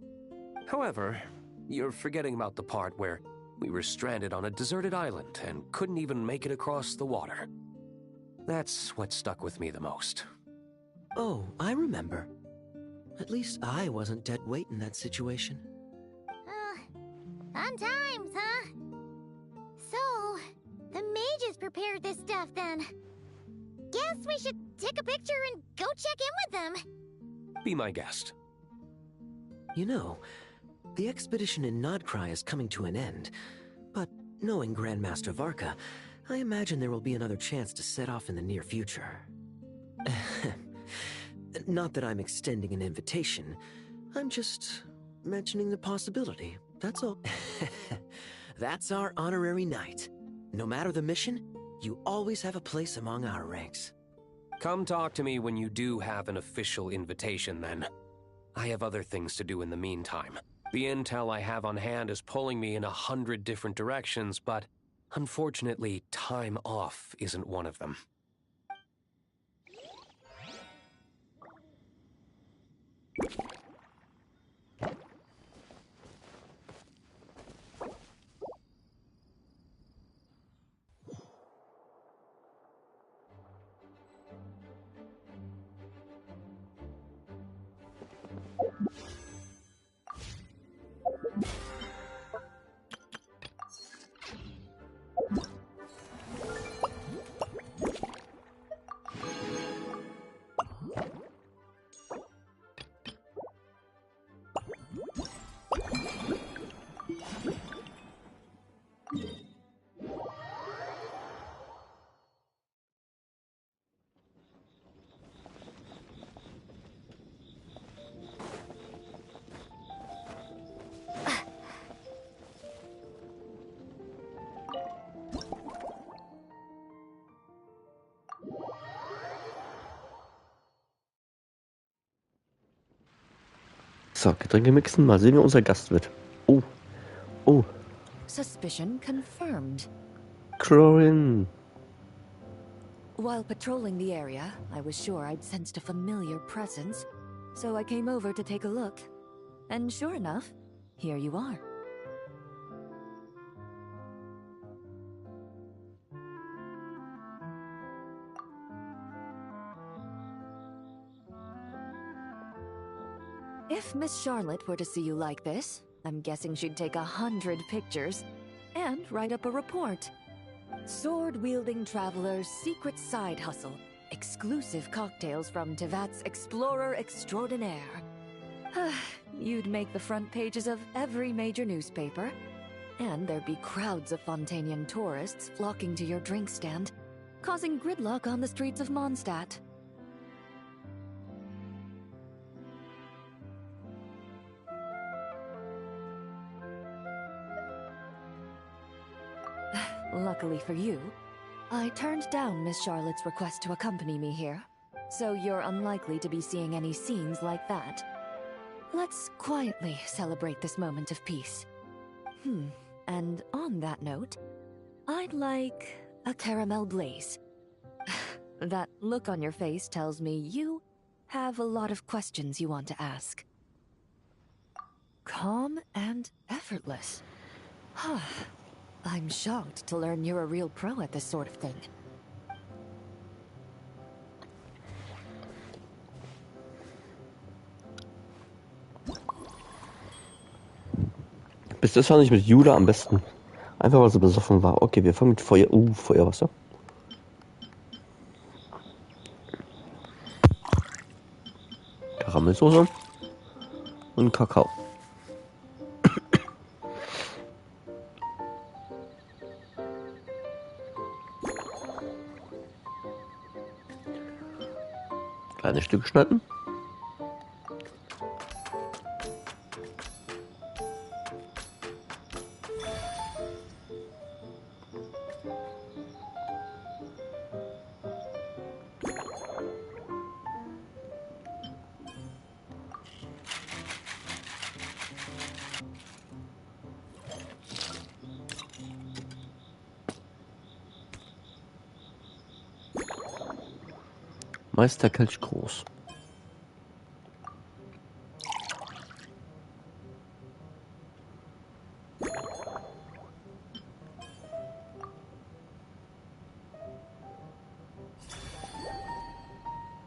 However, you're forgetting about the part where we were stranded on a deserted island and couldn't even make it across the water. That's what stuck with me the most. Oh, I remember. At least I wasn't dead weight in that situation. Fun times, huh? So, the mages prepared this stuff then. Guess we should take a picture and go check in with them. Be my guest. You know, the expedition in Nodcry is coming to an end, but knowing Grandmaster Varka, I imagine there will be another chance to set off in the near future. Not that I'm extending an invitation, I'm just mentioning the possibility, that's all. That's our honorary knight. No matter the mission, you always have a place among our ranks. Come talk to me when you do have an official invitation, then. I have other things to do in the meantime. The intel I have on hand is pulling me in 100 different directions, but unfortunately, time off isn't one of them. So, Getränke mixen. Mal sehen, wer unser Gast wird. Oh. Oh. Suspicion confirmed. Corin. While patrolling the area, I was sure I'd sensed a familiar presence, so I came over to take a look. And sure enough, here you are. If Miss Charlotte were to see you like this, I'm guessing she'd take 100 pictures and write up a report. Sword-wielding traveler's secret side hustle. Exclusive cocktails from Tevat's Explorer Extraordinaire. You'd make the front pages of every major newspaper, and there'd be crowds of Fontanian tourists flocking to your drink stand, causing gridlock on the streets of Mondstadt. Luckily for you, I turned down Miss Charlotte's request to accompany me here, so you're unlikely to be seeing any scenes like that. Let's quietly celebrate this moment of peace. And on that note, I'd like a caramel blaze. That look on your face tells me you have a lot of questions you want to ask. Calm and effortless. I'm shocked to learn you're a real pro at this sort of thing. Bis das fand ich mit Jula am besten. Einfach weil sie besoffen war. Okay, wir fangen mit Feuer. Feuerwasser. Karamellsoße. Und Kakao. Kleine Stücke schneiden. Meisterkelch groß.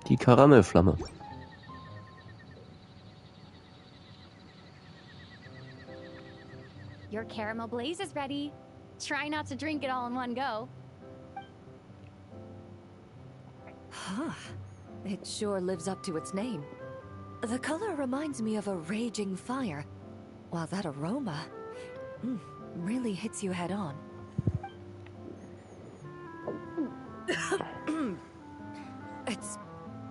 Die Karamellflamme. Your caramel blaze is ready. Try not to drink it all in one go. It sure lives up to its name. The color reminds me of a raging fire, while that aroma really hits you head on. It's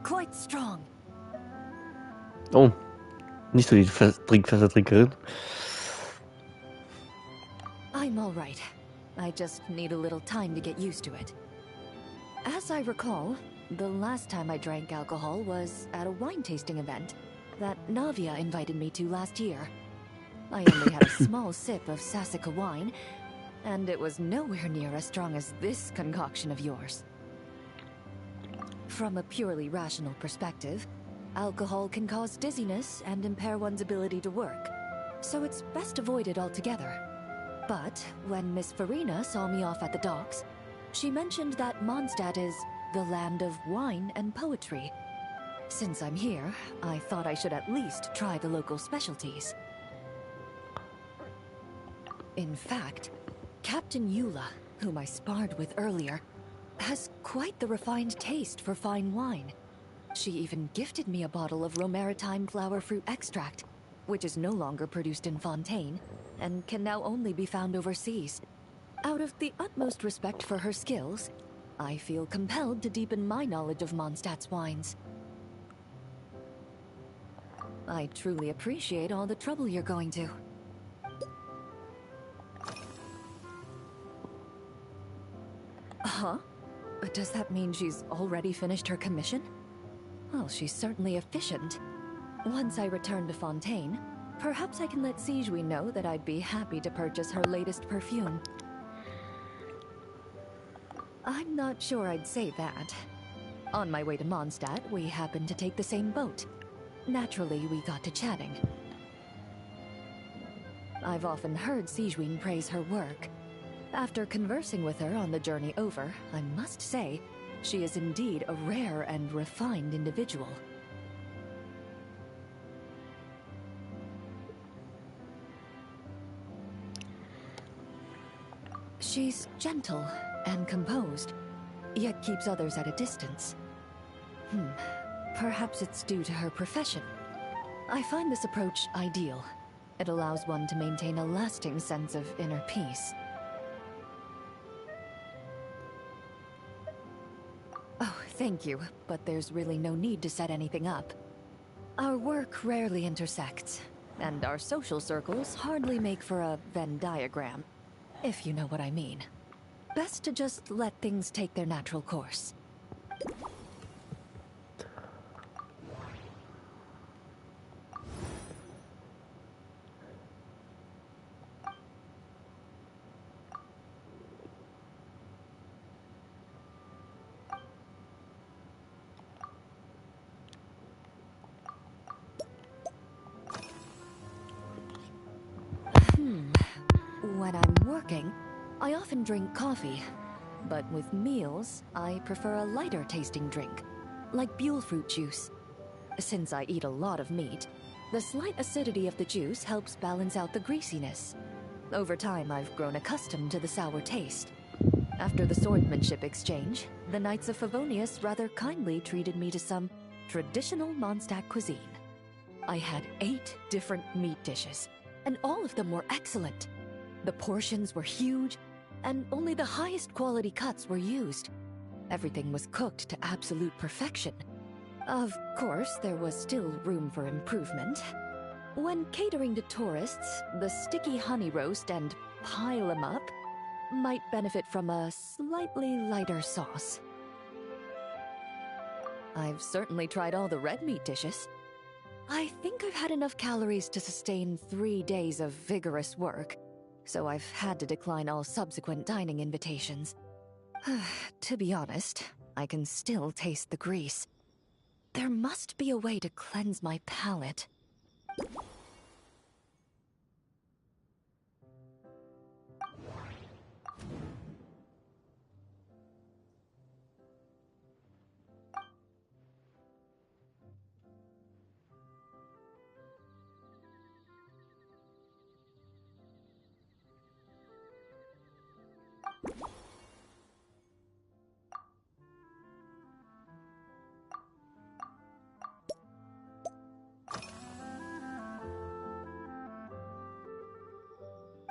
quite strong. Oh, nicht so die Trinkfässer-Trinkerin. I'm all right. I just need a little time to get used to it. As I recall, the last time I drank alcohol was at a wine tasting event that Navia invited me to last year. I only had a small sip of Sassica wine, and it was nowhere near as strong as this concoction of yours. From a purely rational perspective, alcohol can cause dizziness and impair one's ability to work, so it's best avoided altogether. But when Miss Farina saw me off at the docks, she mentioned that Mondstadt is the land of wine and poetry. Since I'm here, I thought I should at least try the local specialties. In fact, Captain Eula, whom I sparred with earlier, has quite the refined taste for fine wine. She even gifted me a bottle of Romaritime flower fruit extract, which is no longer produced in Fontaine, and can now only be found overseas. Out of the utmost respect for her skills, I feel compelled to deepen my knowledge of Mondstadt's wines. I truly appreciate all the trouble you're going to. Huh? Does that mean she's already finished her commission? Well, she's certainly efficient. Once I return to Fontaine, perhaps I can let Sijui know that I'd be happy to purchase her latest perfume. I'm not sure I'd say that. On my way to Mondstadt, we happened to take the same boat. Naturally, we got to chatting. I've often heard Sijui praise her work. After conversing with her on the journey over, I must say, she is indeed a rare and refined individual. She's gentle and composed, yet keeps others at a distance. Perhaps it's due to her profession. I find this approach ideal. It allows one to maintain a lasting sense of inner peace. Oh, thank you, but there's really no need to set anything up. Our work rarely intersects, and our social circles hardly make for a Venn diagram, if you know what I mean. Best to just let things take their natural course. When I'm working, I often drink coffee. But with meals, I prefer a lighter tasting drink, like Buell fruit juice. Since I eat a lot of meat, the slight acidity of the juice helps balance out the greasiness. Over time, I've grown accustomed to the sour taste. After the swordsmanship exchange, the Knights of Favonius rather kindly treated me to some traditional Mondstadt cuisine. I had 8 different meat dishes, and all of them were excellent. The portions were huge, and only the highest quality cuts were used. Everything was cooked to absolute perfection. Of course, there was still room for improvement. When catering to tourists, the sticky honey roast and pile 'em up might benefit from a slightly lighter sauce. I've certainly tried all the red meat dishes. I think I've had enough calories to sustain 3 days of vigorous work, so I've had to decline all subsequent dining invitations. To be honest, I can still taste the grease. There must be a way to cleanse my palate.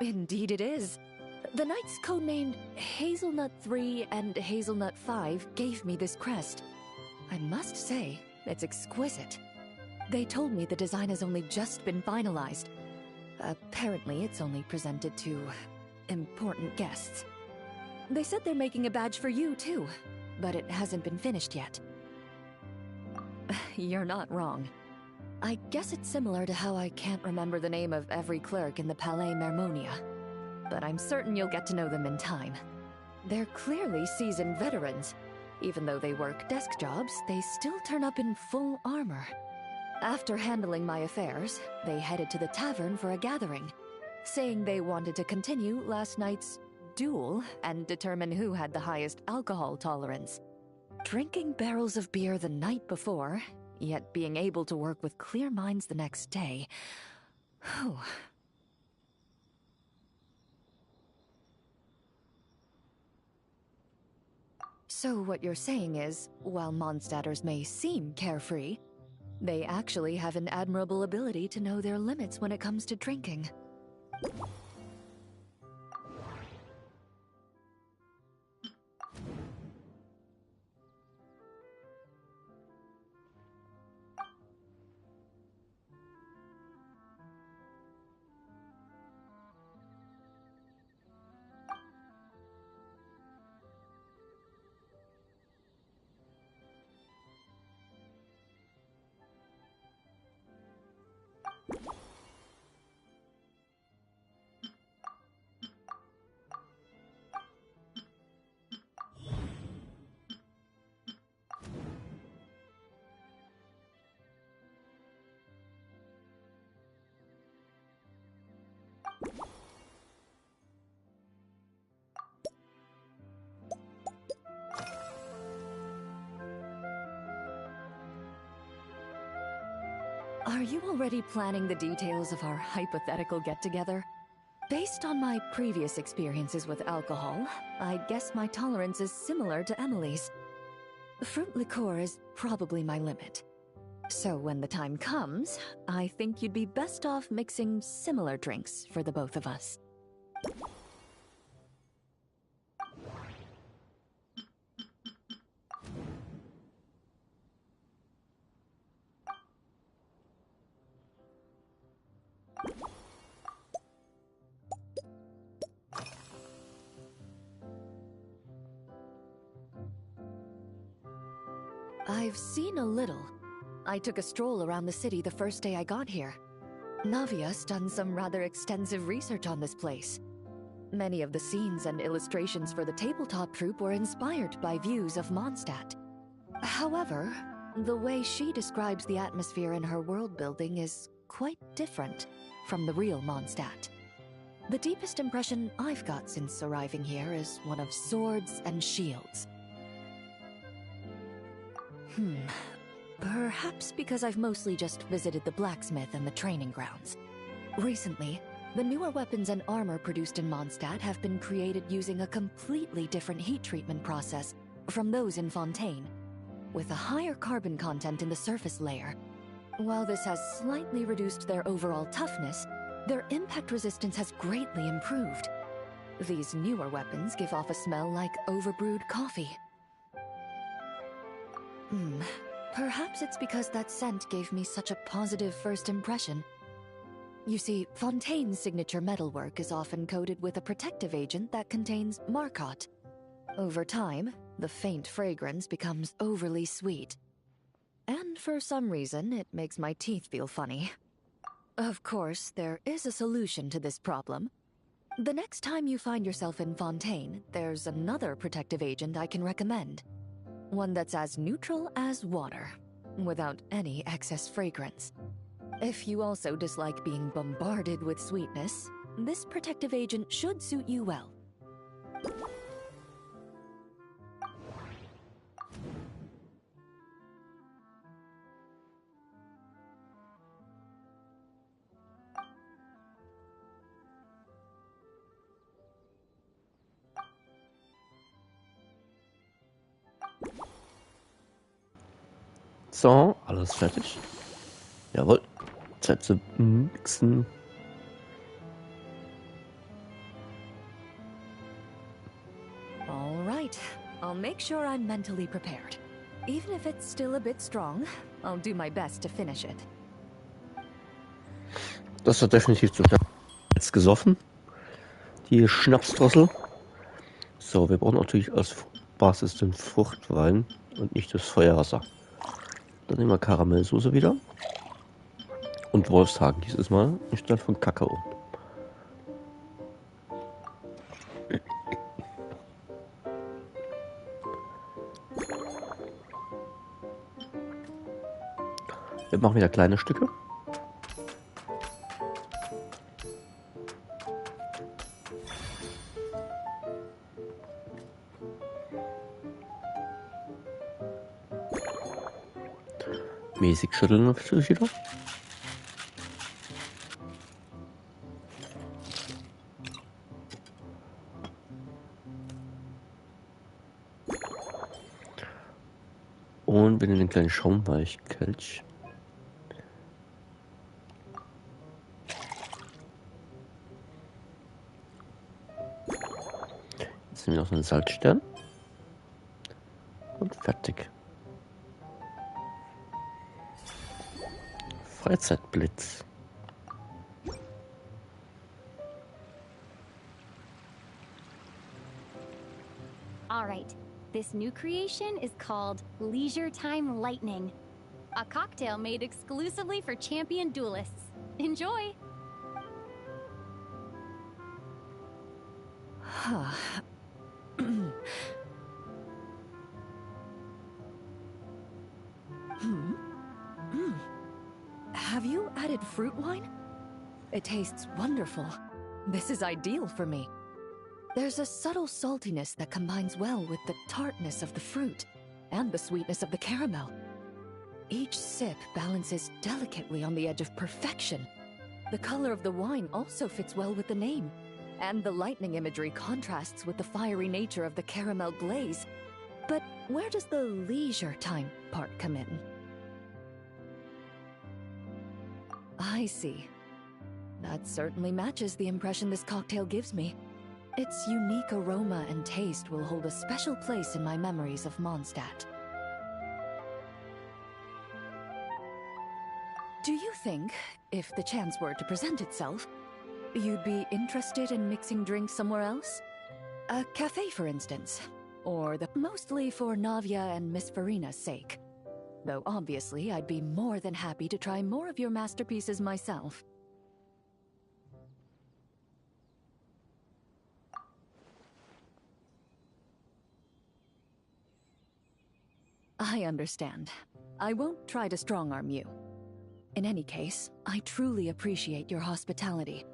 Indeed it is. The knights codenamed Hazelnut 3 and Hazelnut 5 gave me this crest. I must say, it's exquisite. They told me the design has only just been finalized. Apparently, it's only presented to important guests. They said they're making a badge for you, too, but it hasn't been finished yet. You're not wrong. I guess it's similar to how I can't remember the name of every clerk in the Palais Mermonia. But I'm certain you'll get to know them in time. They're clearly seasoned veterans. Even though they work desk jobs, they still turn up in full armor. After handling my affairs, they headed to the tavern for a gathering, saying they wanted to continue last night's duel and determine who had the highest alcohol tolerance. Drinking barrels of beer the night before, yet being able to work with clear minds the next day. Whew. So what you're saying is, while Mondstadters may seem carefree, they actually have an admirable ability to know their limits when it comes to drinking. you already planning the details of our hypothetical get-together? Based on my previous experiences with alcohol, I guess my tolerance is similar to Emily's. Fruit liqueur is probably my limit. So when the time comes, I think you'd be best off mixing similar drinks for the both of us. I've seen a little. I took a stroll around the city the first day I got here. Navia's done some rather extensive research on this place. Many of the scenes and illustrations for the tabletop troupe were inspired by views of Mondstadt. However, the way she describes the atmosphere in her world building is quite different from the real Mondstadt. The deepest impression I've got since arriving here is one of swords and shields. Perhaps because I've mostly just visited the blacksmith and the training grounds. Recently, the newer weapons and armor produced in Mondstadt have been created using a completely different heat treatment process from those in Fontaine, with a higher carbon content in the surface layer. While this has slightly reduced their overall toughness, their impact resistance has greatly improved. These newer weapons give off a smell like overbrewed coffee. Perhaps it's because that scent gave me such a positive first impression. You see, Fontaine's signature metalwork is often coated with a protective agent that contains Marcotte. Over time, the faint fragrance becomes overly sweet. And for some reason, it makes my teeth feel funny. Of course, there is a solution to this problem. The next time you find yourself in Fontaine, there's another protective agent I can recommend. One that's as neutral as water, without any excess fragrance. If you also dislike being bombarded with sweetness, this protective agent should suit you well. So, alles fertig. Jawohl. Zeit zu mixen. All right. I'll make sure I'm mentally prepared. Even if it's still a bit strong, I'll do my best to finish it. Das war definitiv zu knapp. Jetzt gesoffen. Die Schnapsdrossel. So, wir brauchen natürlich als Basis den Fruchtwein und nicht das Feuerwasser. Dann nehmen wir Karamellsoße wieder. Und Wolfshagen dieses Mal anstatt von Kakao. Wir machen wieder kleine Stücke. Mäßig schütteln natürlich wieder. Und wir nehmen den kleinen Schaumweichkelch. Jetzt nehmen wir noch so einen Salzstern. Und fertig. Freizeitblitz. All right. This new creation is called Leisure Time Lightning, a cocktail made exclusively for champion duelists. Enjoy! Have you added fruit wine? It tastes wonderful. This is ideal for me. There's a subtle saltiness that combines well with the tartness of the fruit and the sweetness of the caramel. Each sip balances delicately on the edge of perfection. The color of the wine also fits well with the name, and the lightning imagery contrasts with the fiery nature of the caramel glaze. But where does the leisure time part come in? I see. That certainly matches the impression this cocktail gives me. Its unique aroma and taste will hold a special place in my memories of Mondstadt. Do you think, if the chance were to present itself, you'd be interested in mixing drinks somewhere else? A cafe, for instance. Or mostly for Navia and Miss Farina's sake. Though obviously I'd be more than happy to try more of your masterpieces myself. I understand. I won't try to strong-arm you. In any case, I truly appreciate your hospitality.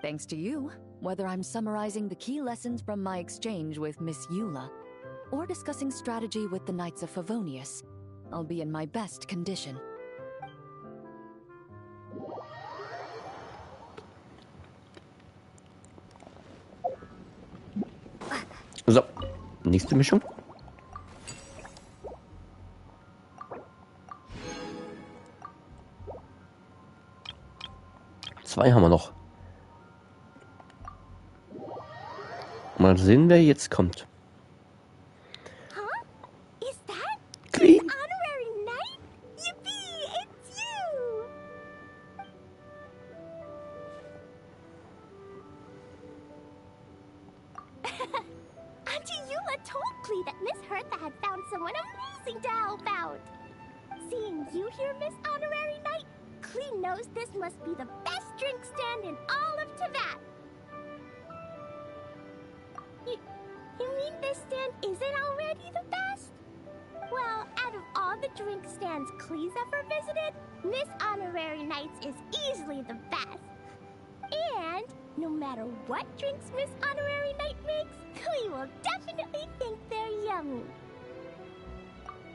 Thanks to you, whether I'm summarizing the key lessons from my exchange with Miss Eula, or discussing strategy with the Knights of Favonius, I'll be in my best condition. So, nächste Mischung. Zwei haben wir noch. Mal sehen, wer jetzt kommt. Clean. Honorary knight? Yippee! It's you! Auntie Eula told Klee that Miss Hertha had found someone amazing to help out. Seeing you here, Miss Honorary Knight, Klee knows this must be the best drink stand in all of Teyvat. You mean this stand isn't already the best? Well, out of all the drink stands Klee's ever visited, Miss Honorary Knight's is easily the best. And no matter what drinks Miss Honorary Knight makes, Klee will definitely think they're yummy.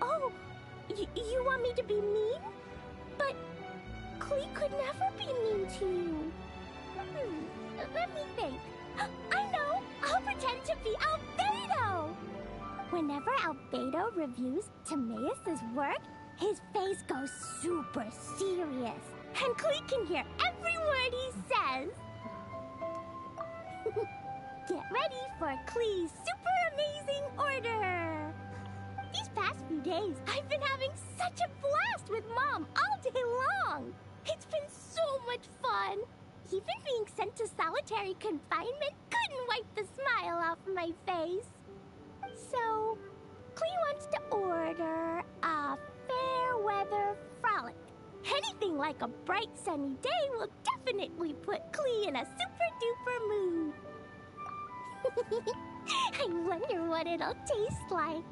Oh, you want me to be mean? But Klee could never be mean to you. Let me think. I know! I'll pretend to be Albedo! Whenever Albedo reviews Timaeus' work, his face goes super serious, and Klee can hear every word he says. Get ready for Klee's super amazing order! These past few days, I've been having such a blast with Mom all day long! It's been so much fun! Even being sent to solitary confinement couldn't wipe the smile off my face. So, Klee wants to order a fair weather frolic. Anything like a bright sunny day will definitely put Klee in a super duper mood. I wonder what it'll taste like.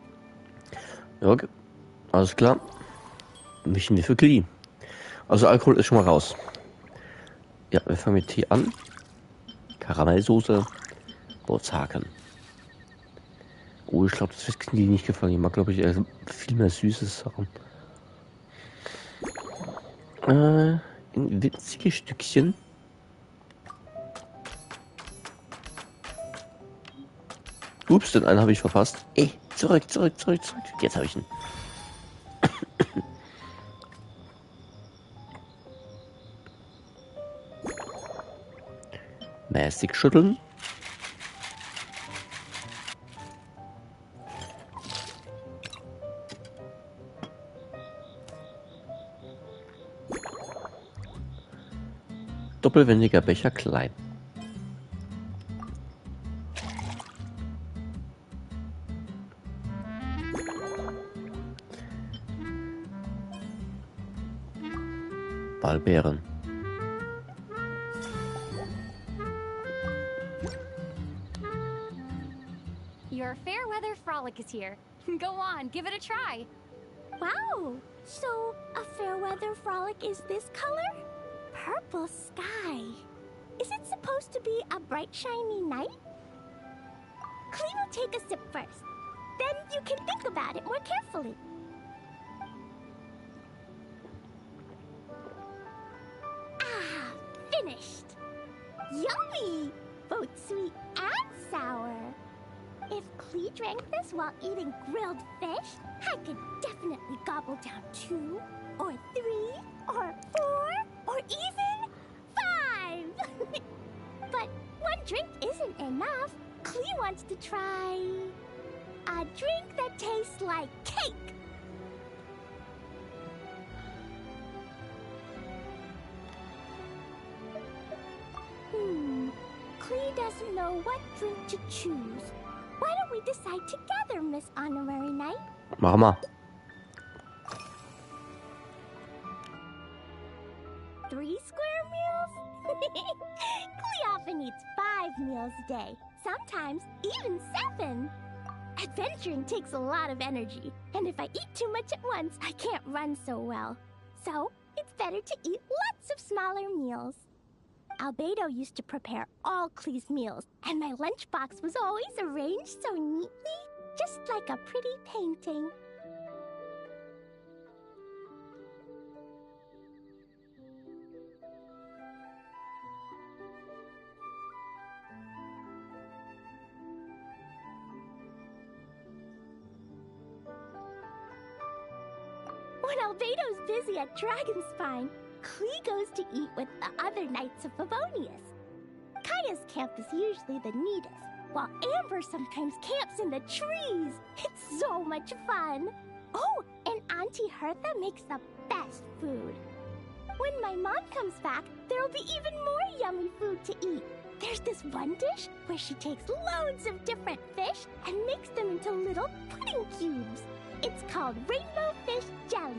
Okay, alles klar. Mischen wir für Klee. Also Alkohol ist schon mal raus. Ja, wir fangen mit Tee an. Karamellsoße. Bootshaken. Oh, ich glaube, das wird die nicht gefallen. Ich mag, glaube ich, eher viel mehr süßes Sachen. In winzige Stückchen. Ups, den einen habe ich verpasst. Ey, zurück. Jetzt habe ich ihn. Mäßig schütteln. Doppelwendiger Becher klein. Walbeeren. Your fair weather frolic is here. Go on, give it a try. Wow! So, a fair weather frolic is this color? Purple sky. Is it supposed to be a bright, shiny night? Klee will take a sip first. Then you can think about it more carefully. It's sweet and sour. If Klee drank this while eating grilled fish, I could definitely gobble down 2, or 3, or 4, or even 5! But one drink isn't enough. Klee wants to try a drink that tastes like cake. Klee doesn't know what drink to choose. Why don't we decide together, Miss Honorary Knight? Mach mal. 3 square meals? Klee often eats 5 meals a day, sometimes even 7. Adventuring takes a lot of energy, and if I eat too much at once, I can't run so well. So, it's better to eat lots of smaller meals. Albedo used to prepare all Klee's meals, and my lunchbox was always arranged so neatly, just like a pretty painting. When Albedo's busy at Dragonspine, Klee goes to eat with the other Knights of Favonius. Kaya's camp is usually the neatest, while Amber sometimes camps in the trees. It's so much fun. Oh, and Auntie Hertha makes the best food. When my mom comes back, there'll be even more yummy food to eat. There's this one dish where she takes loads of different fish and makes them into little pudding cubes. It's called Rainbow Fish Jelly.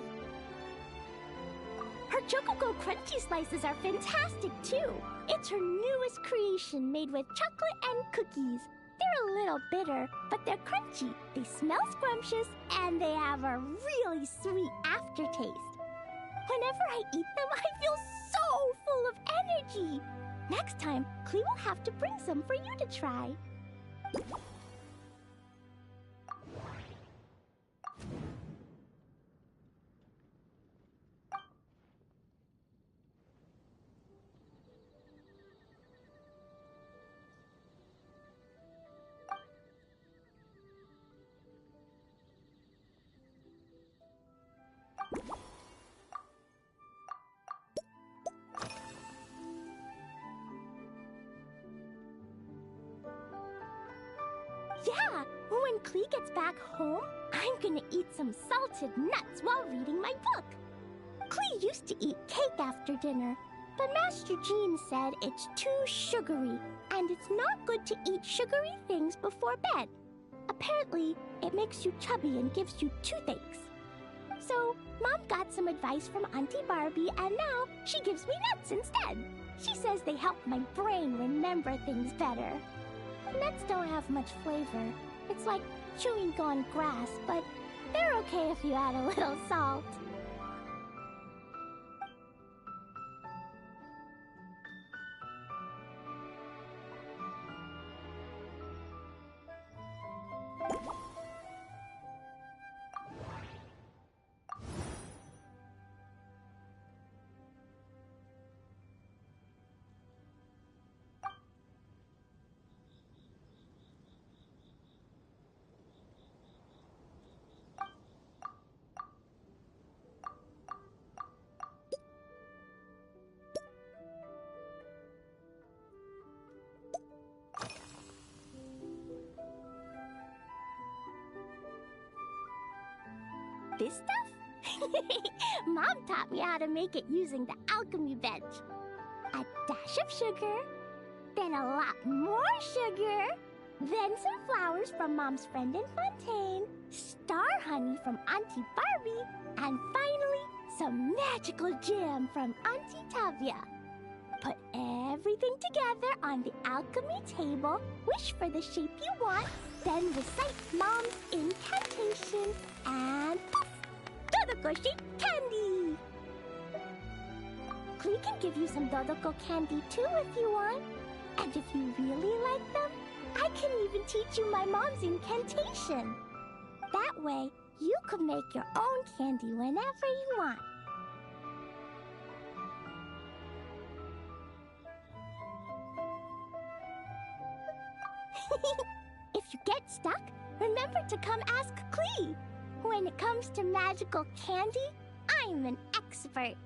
Her Chocogo Crunchy Slices are fantastic, too. It's her newest creation made with chocolate and cookies. They're a little bitter, but they're crunchy. They smell scrumptious, and they have a really sweet aftertaste. Whenever I eat them, I feel so full of energy. Next time, Klee will have to bring some for you to try. Yeah, when Klee gets back home, I'm gonna eat some salted nuts while reading my book. Klee used to eat cake after dinner, but Master Jean said it's too sugary, and it's not good to eat sugary things before bed. Apparently, it makes you chubby and gives you toothaches. So, Mom got some advice from Auntie Barbie, and now she gives me nuts instead. She says they help my brain remember things better. Nuts don't have much flavor. It's like chewing on grass, but they're okay if you add a little salt. This stuff? Mom taught me how to make it using the alchemy bench. A dash of sugar, then a lot more sugar, then some flowers from Mom's friend in Fontaine, star honey from Auntie Barbie, and finally, some magical jam from Auntie Tavia. Put everything together on the alchemy table, wish for the shape you want, then recite Mom's incantation, and poof! Dodoko sheet candy! Klee can give you some Dodoko candy too if you want. And if you really like them, I can even teach you my mom's incantation. That way, you could make your own candy whenever you want. If you get stuck, remember to come ask Klee. When it comes to magical candy, I'm an expert.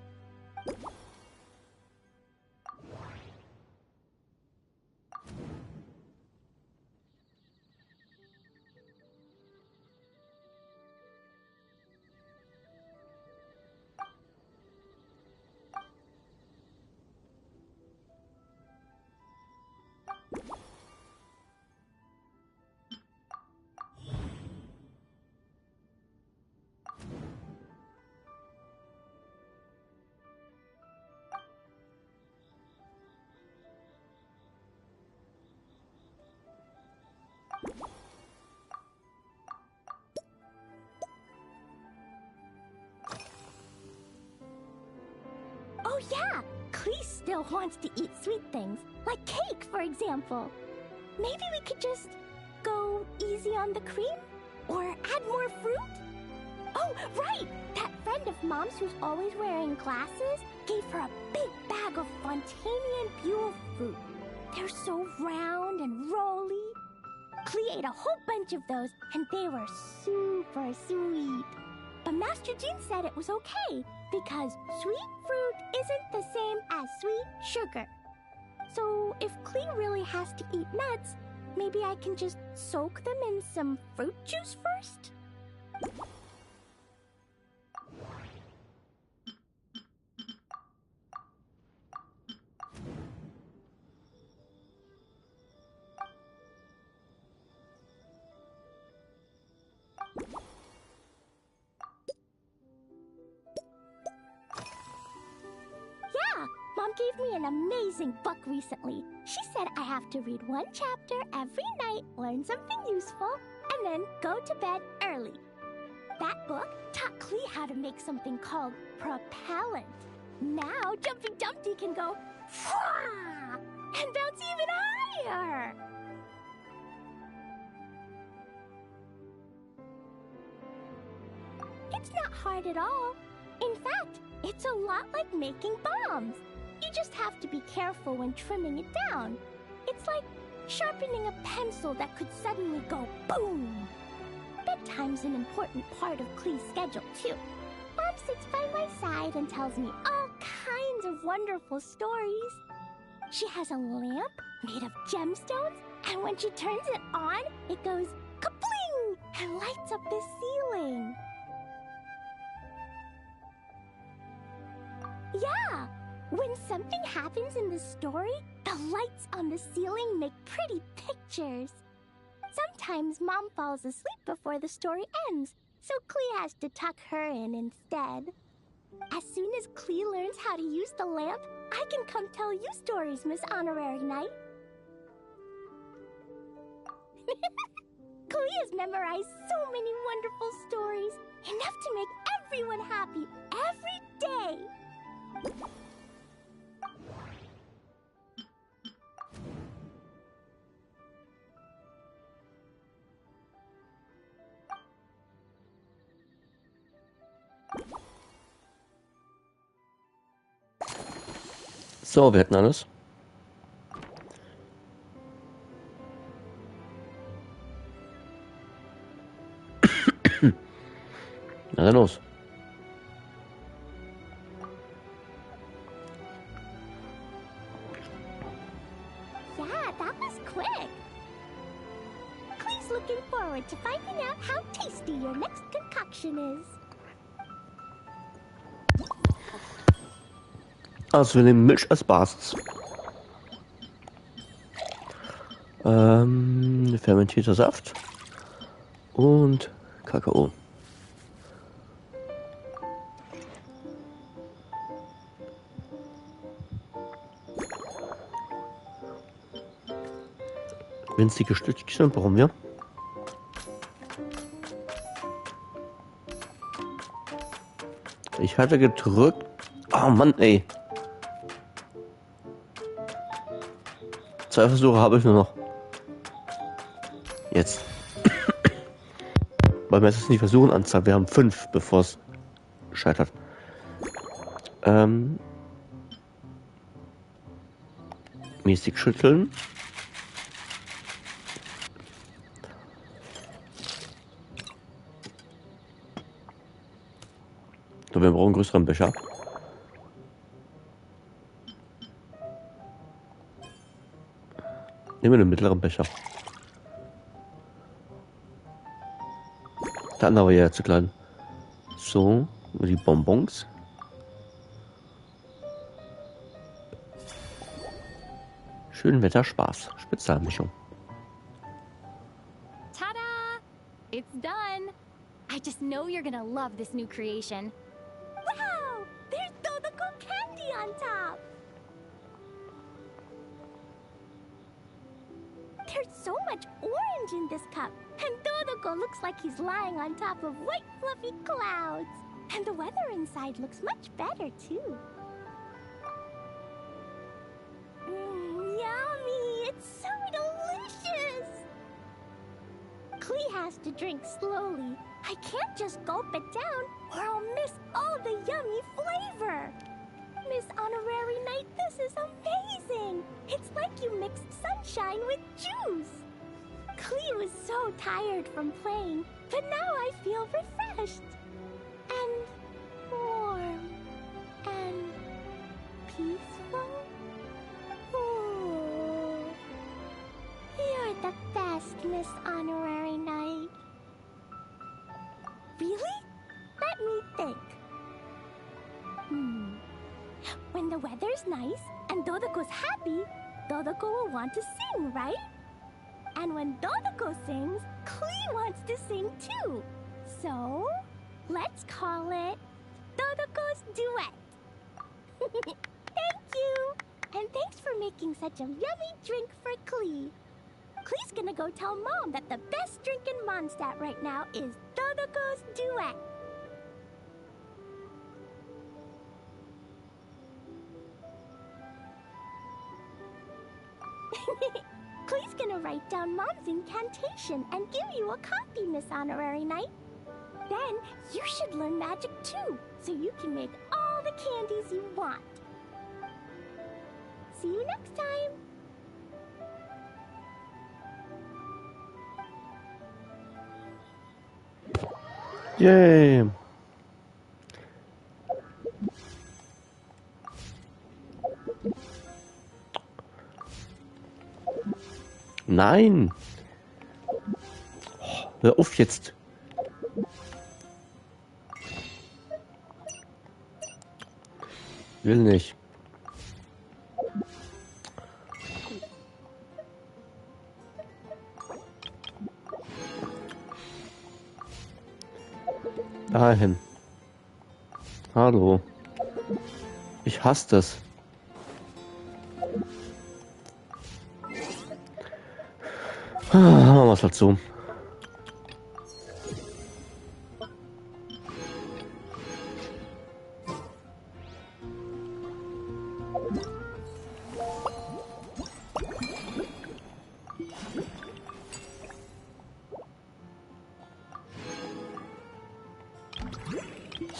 Oh yeah, Klee still wants to eat sweet things, like cake, for example. Maybe we could just go easy on the cream? Or add more fruit? Oh, right! That friend of Mom's who's always wearing glasses gave her a big bag of Fontanian Buell fruit. They're so round and rolly. Klee ate a whole bunch of those, and they were super sweet. But Master Jean said it was okay, because sweet fruit isn't the same as sweet sugar. So if Klee really has to eat nuts, maybe I can just soak them in some fruit juice first? Yeah, Mom gave me an amazing book recently. She said I have to read one chapter every night, learn something useful, and then go to bed early. That book taught Klee how to make something called propellant. Now Jumpy Dumpty can go Fwah! And bounce even higher. It's not hard at all. In fact, it's a lot like making bombs. You just have to be careful when trimming it down. It's like sharpening a pencil that could suddenly go boom. Bedtime's an important part of Klee's schedule, too. Mom sits by my side and tells me all kinds of wonderful stories. She has a lamp made of gemstones, and when she turns it on, it goes kabling and lights up the ceiling. Yeah, when something happens in the story, the lights on the ceiling make pretty pictures. Sometimes Mom falls asleep before the story ends, so Klee has to tuck her in instead. As soon as Klee learns how to use the lamp, I can come tell you stories, Miss Honorary Knight. Klee has memorized so many wonderful stories, enough to make everyone happy every day. So, wir hätten alles. Na dann los. Yeah, that was quick. Klee's looking forward to finding out how tasty your next concoction is. Also wir nehmen Milch als Basis. Fermentierter Saft und Kakao. Winzige Stückchen brauchen wir. Ich hatte gedrückt. Oh Mann, ey. 2 Versuche habe ich nur noch. Jetzt. Weil mir ist es nicht Versuchenanzahl. Wir haben 5, bevor es scheitert. Mäßig schütteln. Aber wir brauchen einen größeren Becher. Nehmen wir den mittleren Becher. Der andere war ja zu klein. So, die Bonbons. Schön Wetter, Spaß. Spezialmischung. Ta-da! It's done! I just know you're gonna love this new creation. Wow! There's Dodoko candy on top! There's so much orange in this cup, and Dodoko looks like he's lying on top of white fluffy clouds. And the weather inside looks much better, too. Yummy! It's so delicious! Klee has to drink slowly. I can't just gulp it down, or I'll miss all the yummy flavor. Miss Honorary Knight, this is amazing! It's like you mixed sunshine with juice! Klee was so tired from playing, but now I feel refreshed. And warm. And peaceful. Ooh. You're the best, Miss Honorary Knight. Really? Let me think. When the weather's nice and Dodoko's happy, Dodoko will want to sing, right? And when Dodoko sings, Klee wants to sing too. So, let's call it Dodoko's Duet. Thank you! And thanks for making such a yummy drink for Klee. Klee's gonna go tell Mom that the best drink in Mondstadt right now is Dodoko's Duet. Klee's gonna write down Mom's incantation and give you a copy, Miss Honorary Knight. Then you should learn magic too, so you can make all the candies you want. See you next time! Yay! Nein! Oh, hör auf jetzt! Will nicht. Dahin. Hallo. Ich hasse das. Machen wir es halt so.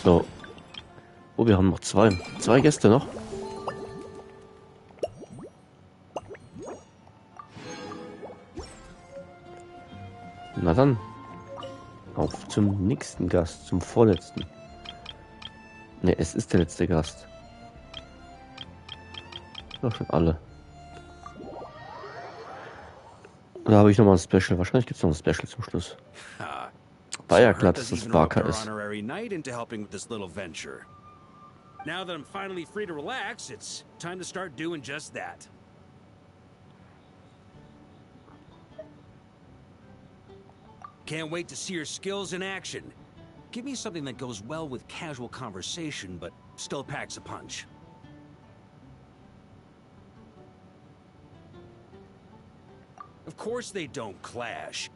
So. Oh, wir haben noch zwei Gäste noch. Na dann. Auf zum nächsten Gast, zum vorletzten. Ne, es ist der letzte Gast. Doch schon alle. Da habe ich nochmal ein Special. Wahrscheinlich gibt es noch ein Special zum Schluss. War ja klar, dass das Barker ist. Now that I'm finally free to relax, it's time to start doing just that. Can't wait to see your skills in action. Give me something that goes well with casual conversation, but still packs a punch. Of course they don't clash.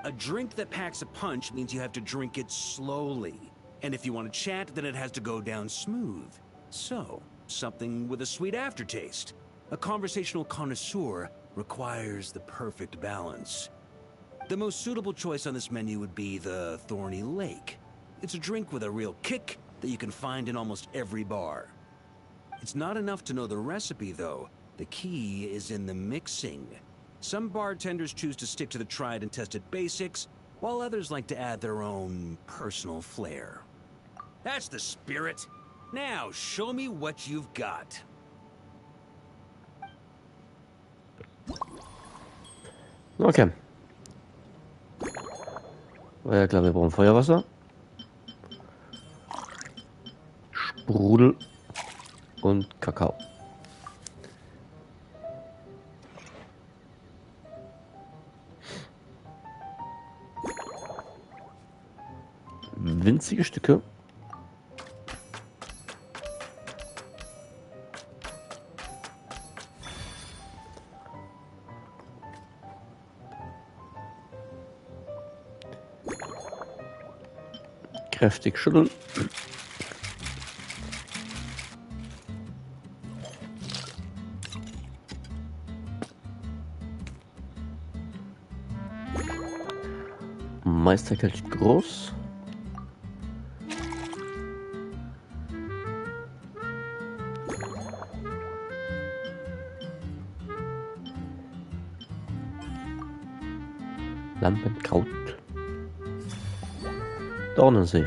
A drink that packs a punch means you have to drink it slowly. And if you want to chat, then it has to go down smooth. So, something with a sweet aftertaste. A conversational connoisseur requires the perfect balance. The most suitable choice on this menu would be the Thorny Lake. It's a drink with a real kick that you can find in almost every bar. It's not enough to know the recipe, though. The key is in the mixing. Some bartenders choose to stick to the tried and tested basics, while others like to add their own personal flair. That's the spirit. Now, show me what you've got. Okay. War ja klar, wir brauchen Feuerwasser. Sprudel und Kakao. Winzige Stücke. Kräftig schütteln. Meisterkelch groß. Lampenkraut. Dornensee.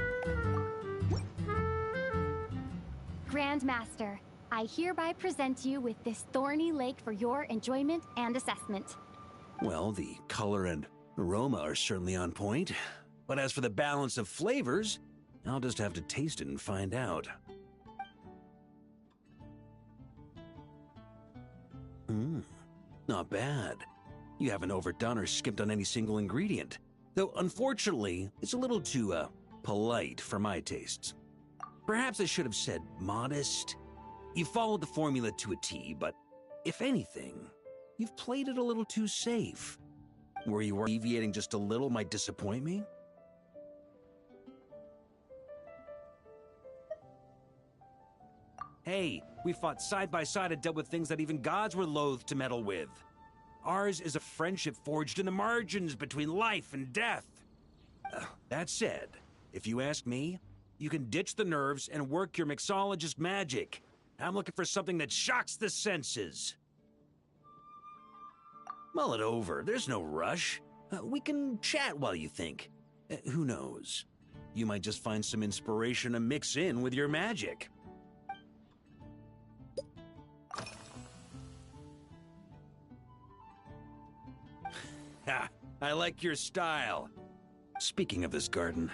Grandmaster, I hereby present you with this thorny lake for your enjoyment and assessment. Well, the color and aroma are certainly on point. But as for the balance of flavors, I'll just have to taste it and find out. Not bad. You haven't overdone or skipped on any single ingredient. Though, unfortunately, it's a little too, polite for my tastes. Perhaps I should have said modest. You followed the formula to a T, but if anything, you've played it a little too safe. Where you were deviating just a little might disappoint me? Hey, we fought side by side and dealt with things that even gods were loath to meddle with. Ours is a friendship forged in the margins between life and death. That said, if you ask me, you can ditch the nerves and work your mixologist magic. I'm looking for something that shocks the senses. Mull it over. There's no rush. We can chat while you think. Who knows? You might just find some inspiration to mix in with your magic. Ha! I like your style. Speaking of this garden,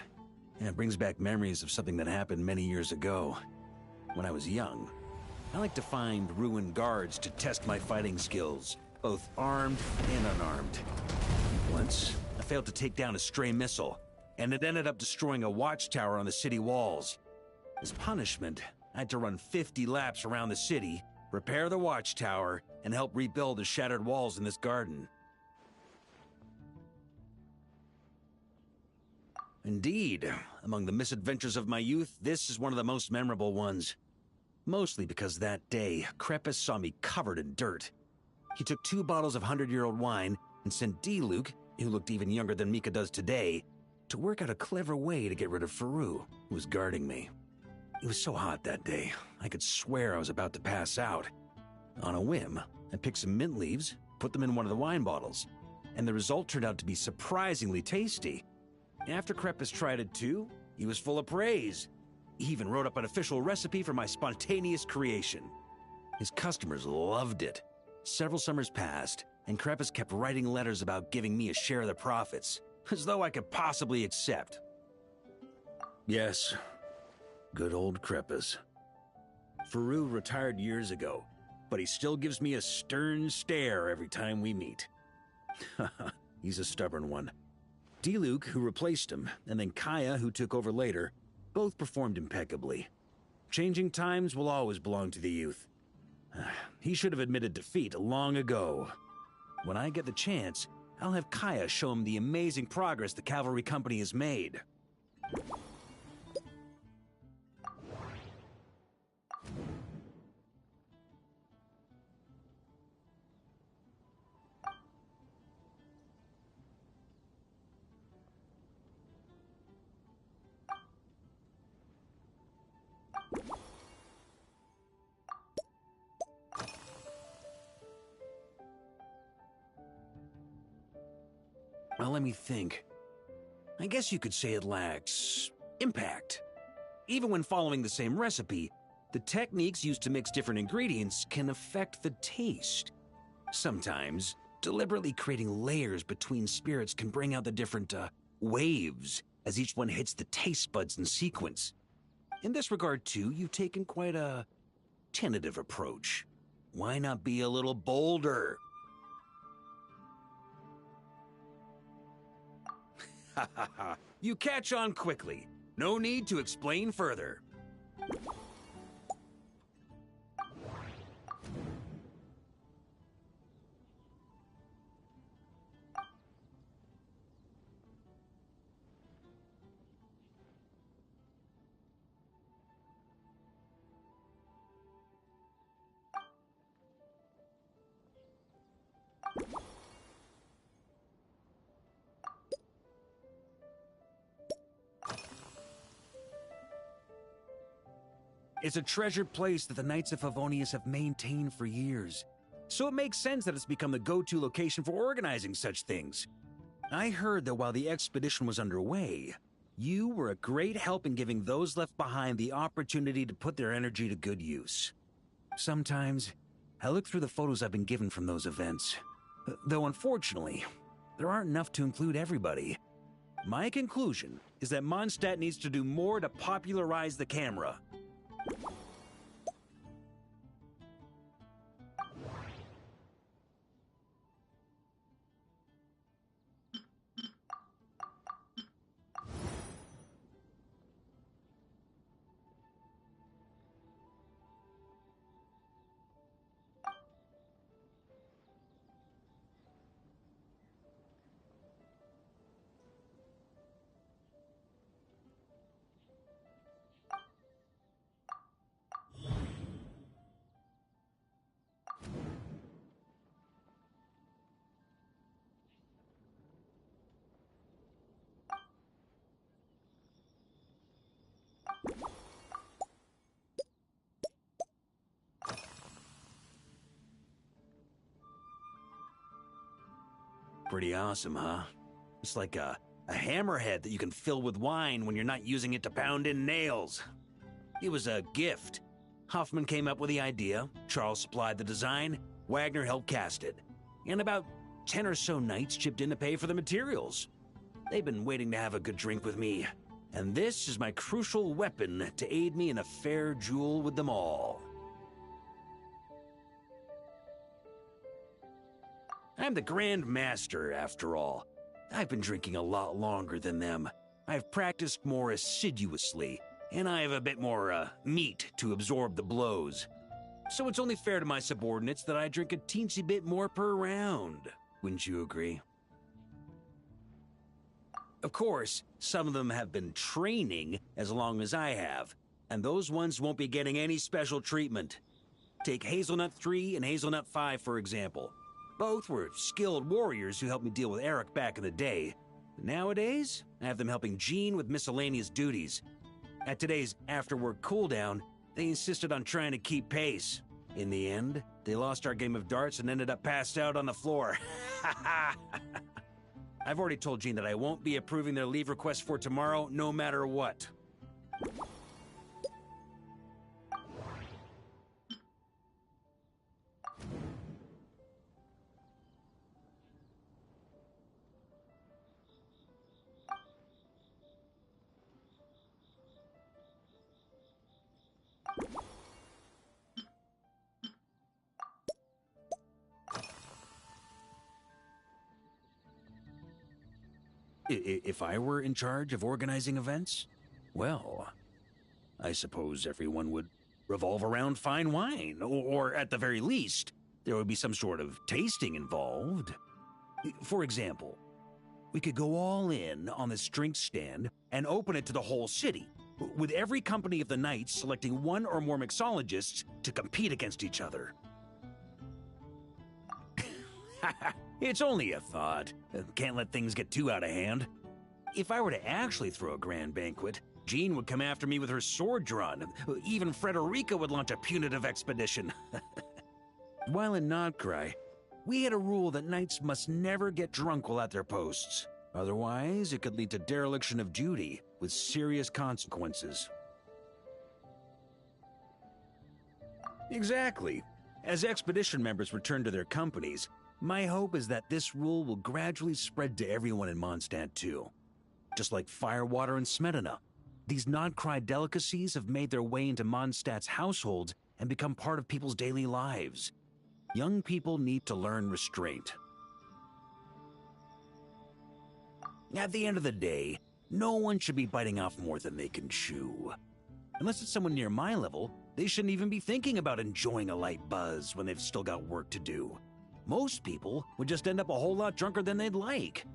it brings back memories of something that happened many years ago. When I was young, I liked to find ruined guards to test my fighting skills, both armed and unarmed. Once, I failed to take down a stray missile, and it ended up destroying a watchtower on the city walls. As punishment, I had to run 50 laps around the city, repair the watchtower, and help rebuild the shattered walls in this garden. Indeed, among the misadventures of my youth, this is one of the most memorable ones. Mostly because that day, Crepus saw me covered in dirt. He took 2 bottles of 100-year-old wine and sent D-Luke, who looked even younger than Mika does today, to work out a clever way to get rid of Faru, who was guarding me. It was so hot that day, I could swear I was about to pass out. On a whim, I picked some mint leaves, put them in one of the wine bottles, and the result turned out to be surprisingly tasty. After Crepus tried it too, he was full of praise. He even wrote up an official recipe for my spontaneous creation. His customers loved it. Several summers passed, and Crepus kept writing letters about giving me a share of the profits, as though I could possibly accept. Yes, good old Crepus. Faru retired years ago, but he still gives me a stern stare every time we meet. He's a stubborn one. D-Luke, who replaced him, and then Kaya, who took over later, both performed impeccably. Changing times will always belong to the youth. He should have admitted defeat long ago. When I get the chance, I'll have Kaya show him the amazing progress the cavalry company has made. Well, let me think. I guess you could say it lacks impact. Even when following the same recipe, the techniques used to mix different ingredients can affect the taste. Sometimes, deliberately creating layers between spirits can bring out the different waves as each one hits the taste buds in sequence. In this regard, too, you've taken quite a tentative approach. Why not be a little bolder? Ha ha ha. You catch on quickly. No need to explain further. It's a treasured place that the Knights of Favonius have maintained for years. So it makes sense that it's become the go-to location for organizing such things. I heard that while the expedition was underway, you were a great help in giving those left behind the opportunity to put their energy to good use. Sometimes, I look through the photos I've been given from those events. Though unfortunately, there aren't enough to include everybody. My conclusion is that Mondstadt needs to do more to popularize the camera. Pretty awesome, huh? It's like a hammerhead that you can fill with wine when you're not using it to pound in nails. It was a gift. Hoffman came up with the idea, Charles supplied the design, Wagner helped cast it. And about 10 or so knights chipped in to pay for the materials. They've been waiting to have a good drink with me. And this is my crucial weapon to aid me in a fair duel with them all. I'm the Grand Master, after all. I've been drinking a lot longer than them. I've practiced more assiduously, and I have a bit more, meat to absorb the blows. So it's only fair to my subordinates that I drink a teensy bit more per round. Wouldn't you agree? Of course, some of them have been training as long as I have, and those ones won't be getting any special treatment. Take Hazelnut 3 and Hazelnut 5, for example. Both were skilled warriors who helped me deal with Eric back in the day. Nowadays, I have them helping Jean with miscellaneous duties. At today's after-work cooldown, they insisted on trying to keep pace. In the end, they lost our game of darts and ended up passed out on the floor. I've already told Jean that I won't be approving their leave request for tomorrow, no matter what. If I were in charge of organizing events, well, I suppose everyone would revolve around fine wine, or at the very least, there would be some sort of tasting involved. For example, we could go all in on this drink stand and open it to the whole city, with every company of the Knights selecting one or more mixologists to compete against each other. It's only a thought. Can't let things get too out of hand. If I were to actually throw a grand banquet, Jean would come after me with her sword drawn. Even Frederica would launch a punitive expedition. While in Notcry, we had a rule that knights must never get drunk while at their posts. Otherwise, it could lead to dereliction of duty, with serious consequences. Exactly. As expedition members return to their companies, my hope is that this rule will gradually spread to everyone in Mondstadt too. Just like firewater and Smedina, these Nodcry delicacies have made their way into Mondstadt's households and become part of people's daily lives. Young people need to learn restraint. At the end of the day, no one should be biting off more than they can chew. Unless it's someone near my level, they shouldn't even be thinking about enjoying a light buzz when they've still got work to do. Most people would just end up a whole lot drunker than they'd like.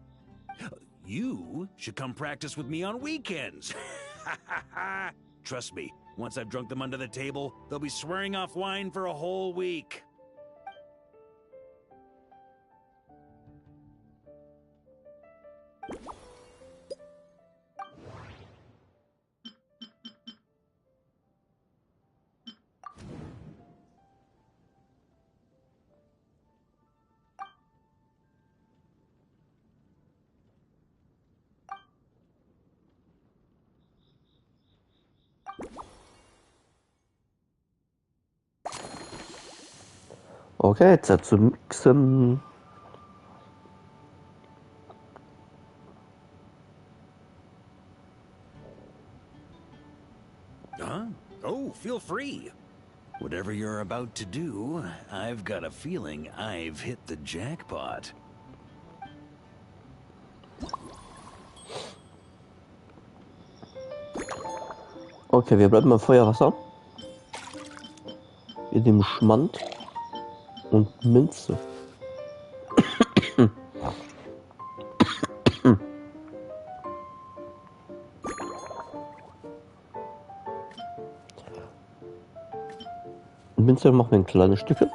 You should come practice with me on weekends. Trust me, once I've drunk them under the table, they'll be swearing off wine for a whole week. Okay, Zeit zu mixen. Huh? Oh, feel free. Whatever you're about to do, I've got a feeling I've hit the jackpot. Okay, wir bleiben beim Feuerwasser. Wir nehmen Schmand und Minze. Minze machen wir in kleine Stücke.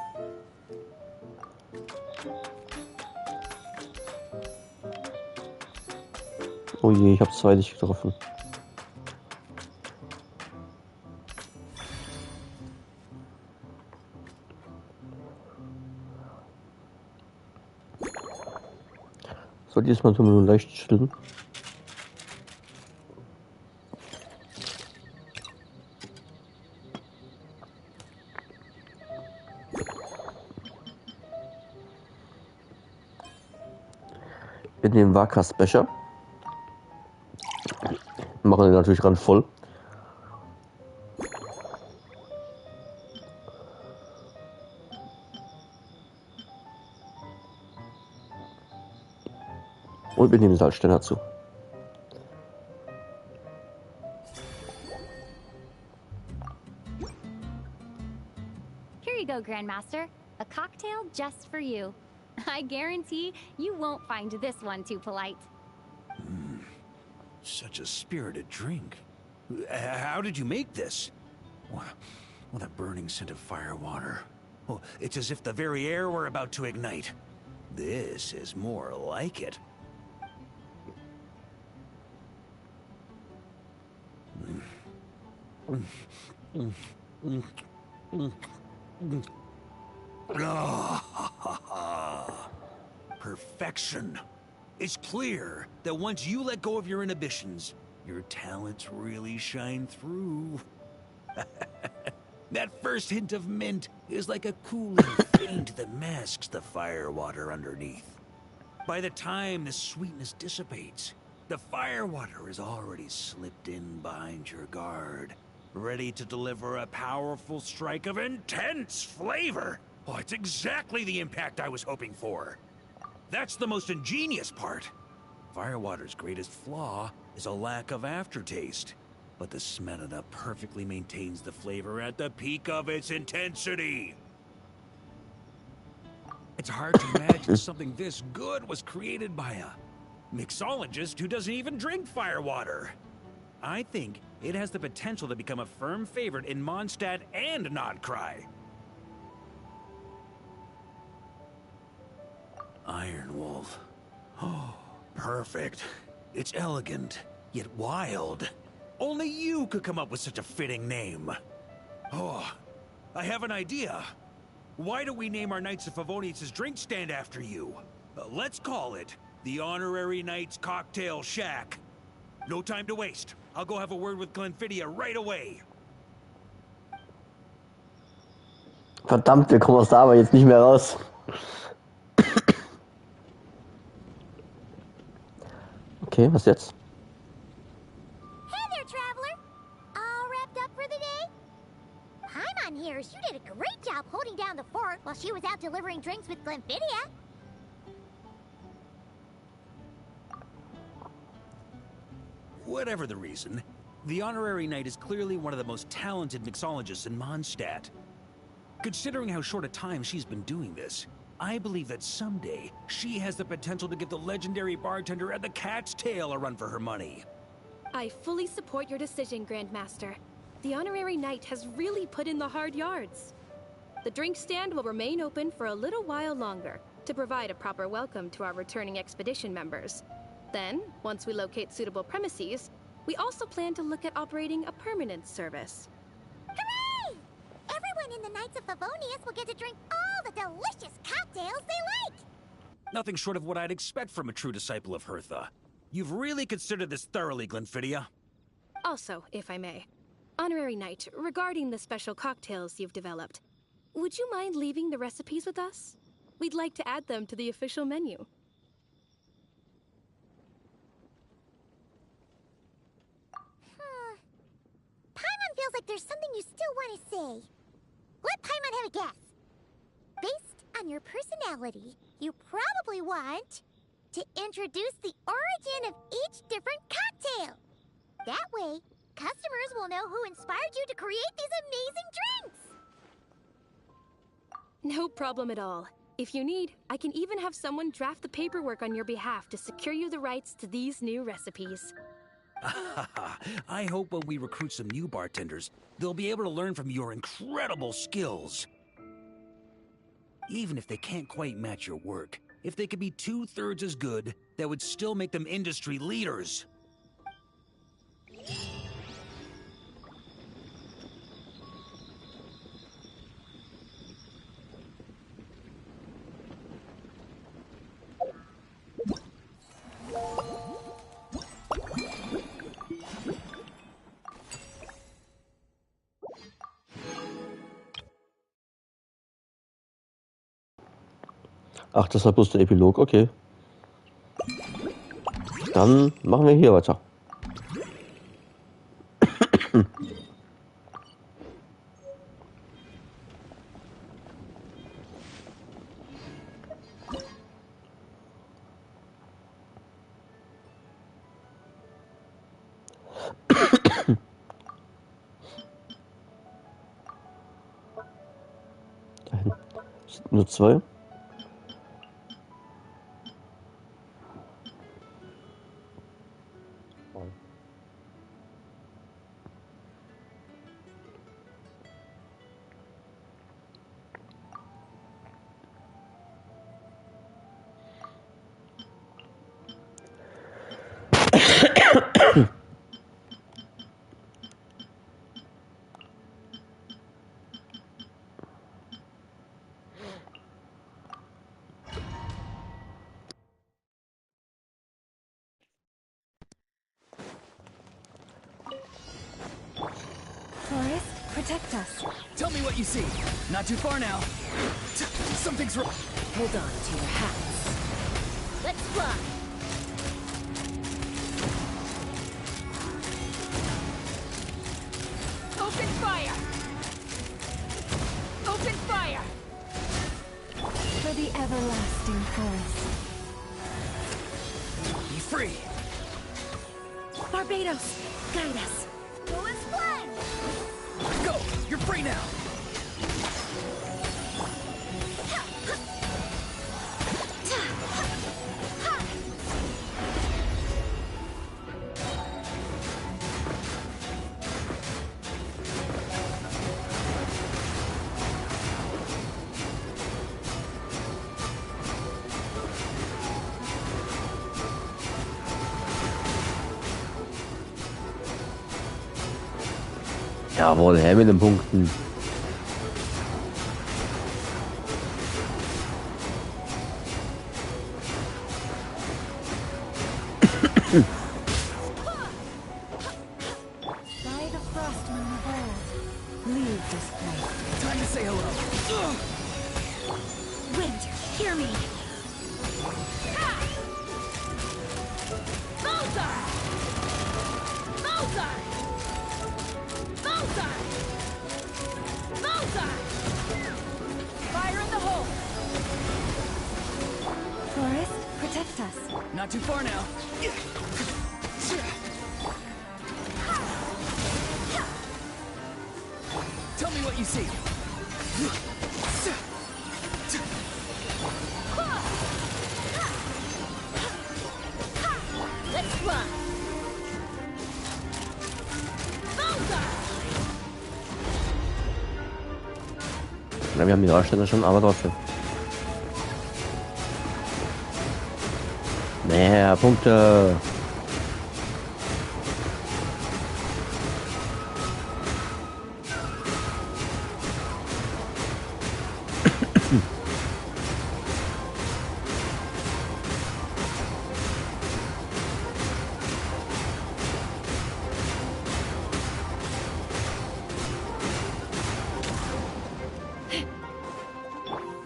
Oh je, ich habe 2 nicht getroffen. So, diesmal tun wir nur leicht schütteln. Wir nehmen Wakas Becher. Machen den natürlich randvoll. Und wir nehmen Salzstein dazu. Here you go, Grandmaster. A cocktail just for you. I guarantee you won't find this one too polite. Such a spirited drink. How did you make this? Well, that burning scent of firewater. Oh, it's as if the very air were about to ignite. This is more like it. Perfection. It's clear that once you let go of your inhibitions, your talents really shine through. That first hint of mint is like a cooling feint that masks the firewater underneath. By the time the sweetness dissipates, the firewater has already slipped in behind your guard, ready to deliver a powerful strike of intense flavor. Oh, it's exactly the impact I was hoping for. That's the most ingenious part. Firewater's greatest flaw is a lack of aftertaste, but the Smedina perfectly maintains the flavor at the peak of its intensity. It's hard to imagine something this good was created by a mixologist who doesn't even drink firewater. I think it has the potential to become a firm favorite in Mondstadt and Nodcry. Iron Wolf. Oh, perfect. It's elegant, yet wild. Only you could come up with such a fitting name. Oh, I have an idea. Why don't we name our Knights of Favonius' drink stand after you? Let's call it the Honorary Knights Cocktail Shack. No time to waste. I'll go have a word with Glenfiddich right away. Verdammt, wir kommen aus der Arbeit jetzt nicht mehr raus. Okay, was jetzt? Hey there, traveler! All wrapped up for the day? Paimon hears you did a great job holding down the fort while she was out delivering drinks with Glenfidia. Whatever the reason, the Honorary Knight is clearly one of the most talented mixologists in Mondstadt. Considering how short a time she's been doing this, I believe that someday she has the potential to give the legendary bartender at the Cat's Tail a run for her money. I fully support your decision, Grandmaster. The Honorary Knight has really put in the hard yards. The drink stand will remain open for a little while longer to provide a proper welcome to our returning expedition members. Then, once we locate suitable premises, we also plan to look at operating a permanent service. Hooray! Everyone in the Knights of Favonius will get to drink all the delicious cocktails they like! Nothing short of what I'd expect from a true disciple of Hertha. You've really considered this thoroughly, Glenfidia. Also, if I may, Honorary Knight, regarding the special cocktails you've developed, would you mind leaving the recipes with us? We'd like to add them to the official menu. Paimon feels like there's something you still want to say. Let Paimon have a guess. Based on your personality, you probably want to introduce the origin of each different cocktail. That way, customers will know who inspired you to create these amazing drinks. No problem at all. If you need, I can even have someone draft the paperwork on your behalf to secure you the rights to these new recipes. I hope when we recruit some new bartenders, they'll be able to learn from your incredible skills. Even if they can't quite match your work, if they could be 2/3 as good, that would still make them industry leaders. Ach, das war bloß der Epilog, okay. Dann machen wir hier weiter. Dahin sind nur 2. Forest, protect us. Tell me what you see. Not too far now. Something's wrong. Hold on to your hats. Let's fly. Open fire! Open fire! For the everlasting forest. Be free. Barbados, guide us. Go and fly! Go! You're free now! Jawohl, her mit den Punkten. By the frost moon of old, leave this place. Time to say hello. Wind, hear me. Bullseye! Bullseye! Bullseye! Bullseye! Fire in the hole! Forest, protect us. Not too far now. Tell me what you see. Let's run! Na, wir haben die Darsteller schon, aber trotzdem. Mehr Punkte.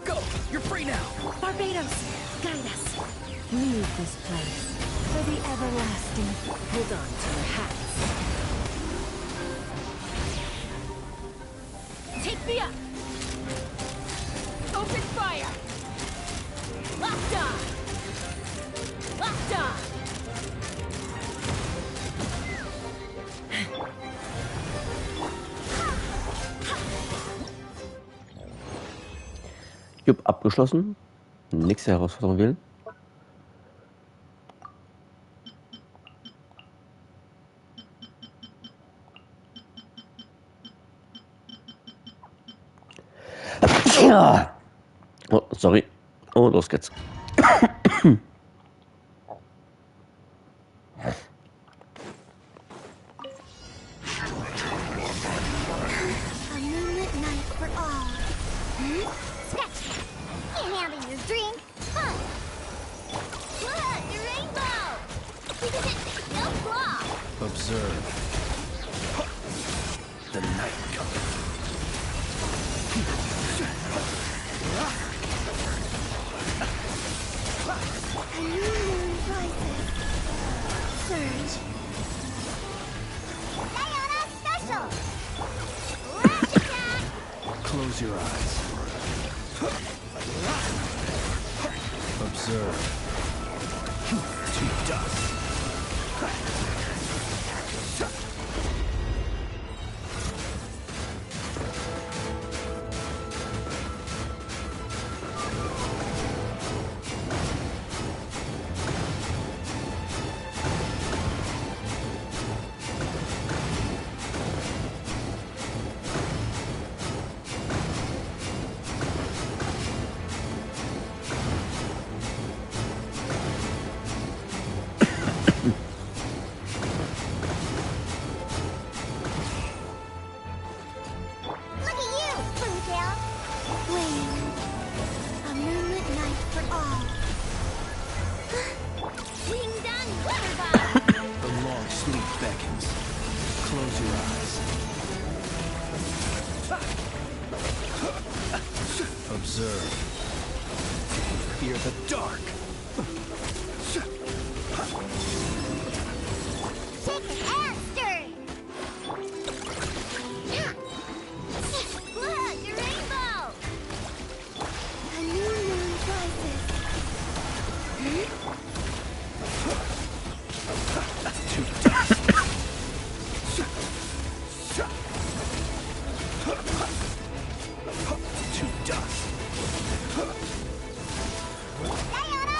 Go! You're free now! Barbados, guide us. Leave this place for the everlasting. Hold on to your hats. Take me up! Open fire! Locked on! Locked on! Jupp, abgeschlossen. Nächste Herausforderung wählen. Oh, sorry. Oh, los geht's. A moonlit night for all. Scratch! Can't handle your drink. Huh? Look, your rainbow! No flaw! Observe. The night coming. A new moon rises. Surge. Diana special! Lash attack! Close your eyes. Observe. To dust. Look at you, Springtail! Flame. A moonlit night for all. Winged on Weatherbomb! The long sleep beckons. Close your eyes. Observe. Fear the dark. Shaken and stirred! Look, your rainbow! A new moon rises. To dust. To dust. Diana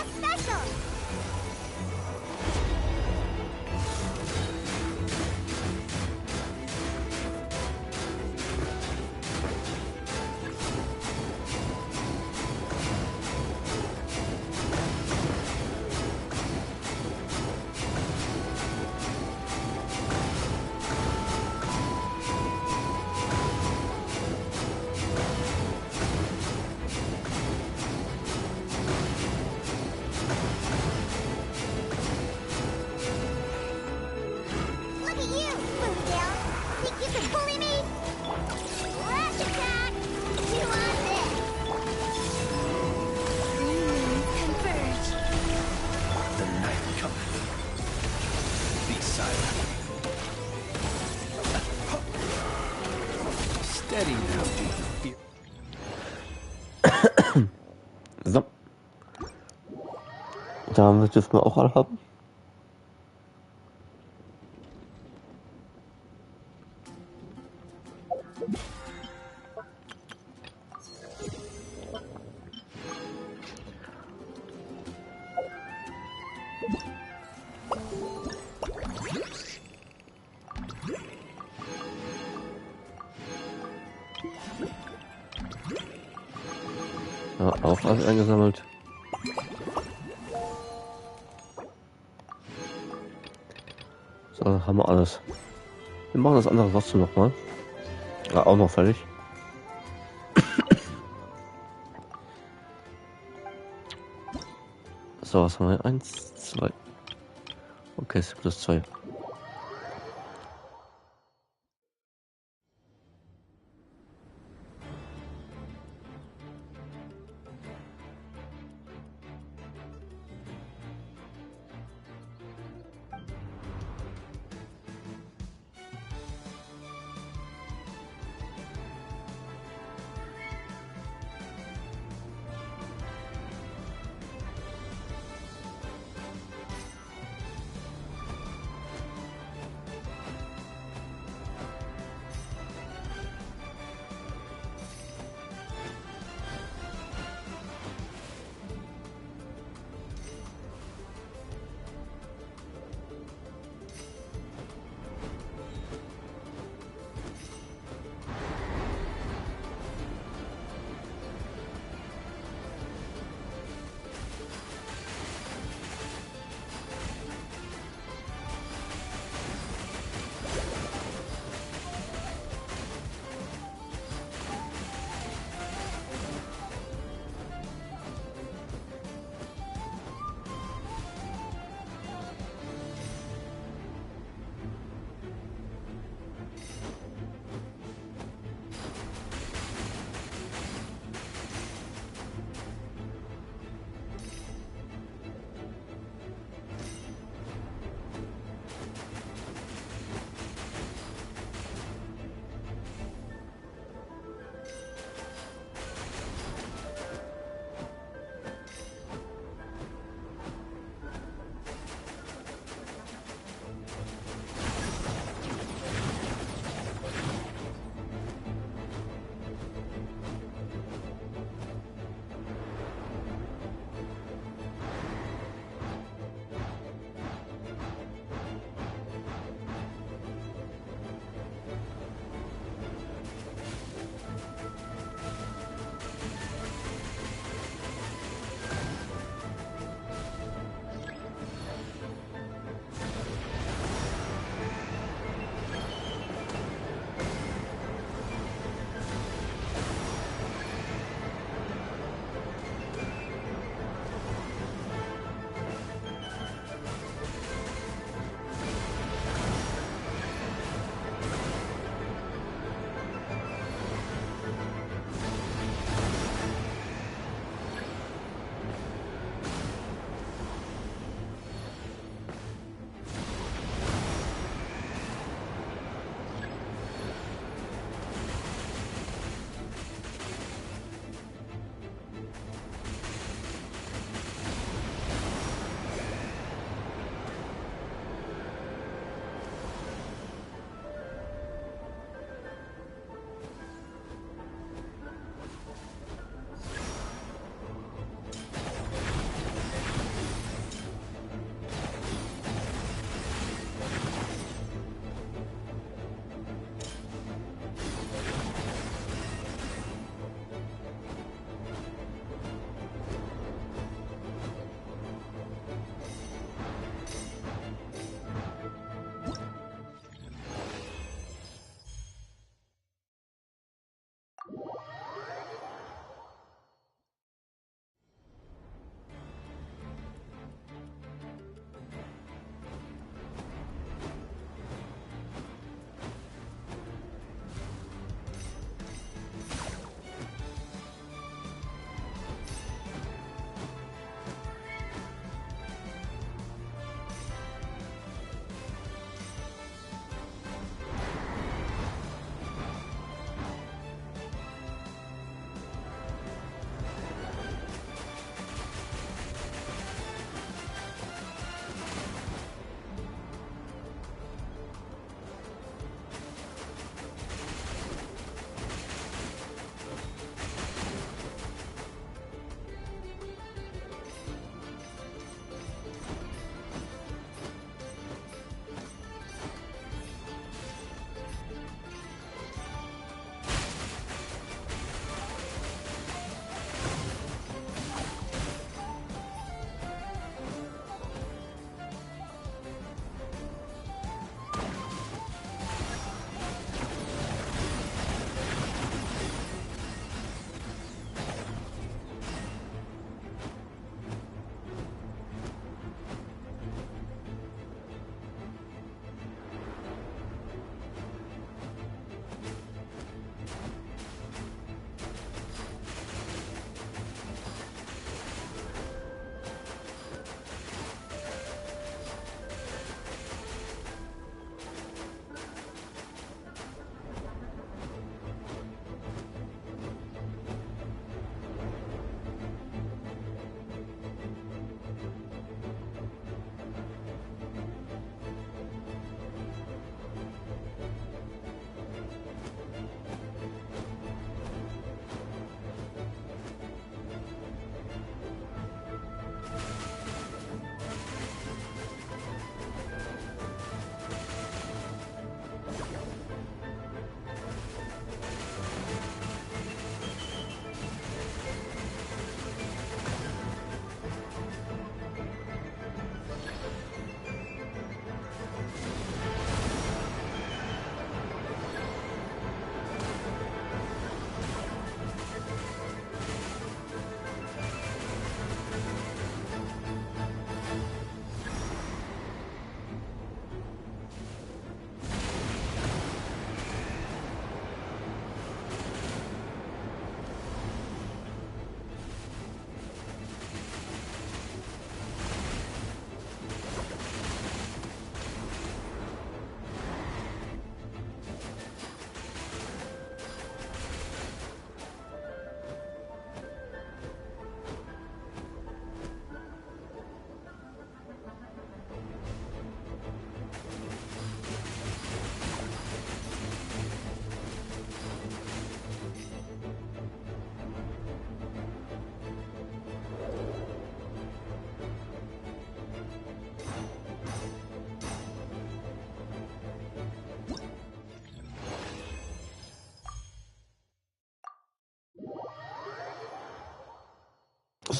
Steady now, do you fear? So. Damit dürfen wir auch alle haben. Ja, auch alles eingesammelt. So, haben wir alles. Wir machen das andere trotzdem nochmal. Ja, auch noch fertig. So, was haben wir? 1, 2. Okay, es ist plus 2.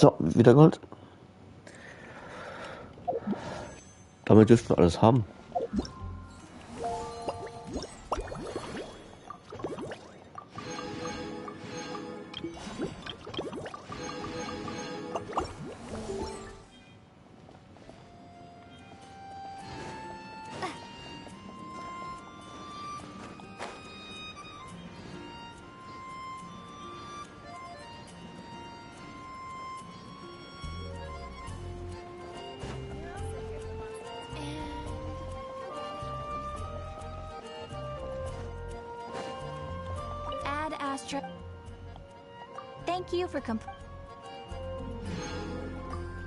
So, wieder Gold. Damit dürften wir alles haben. Add Astra. Thank you for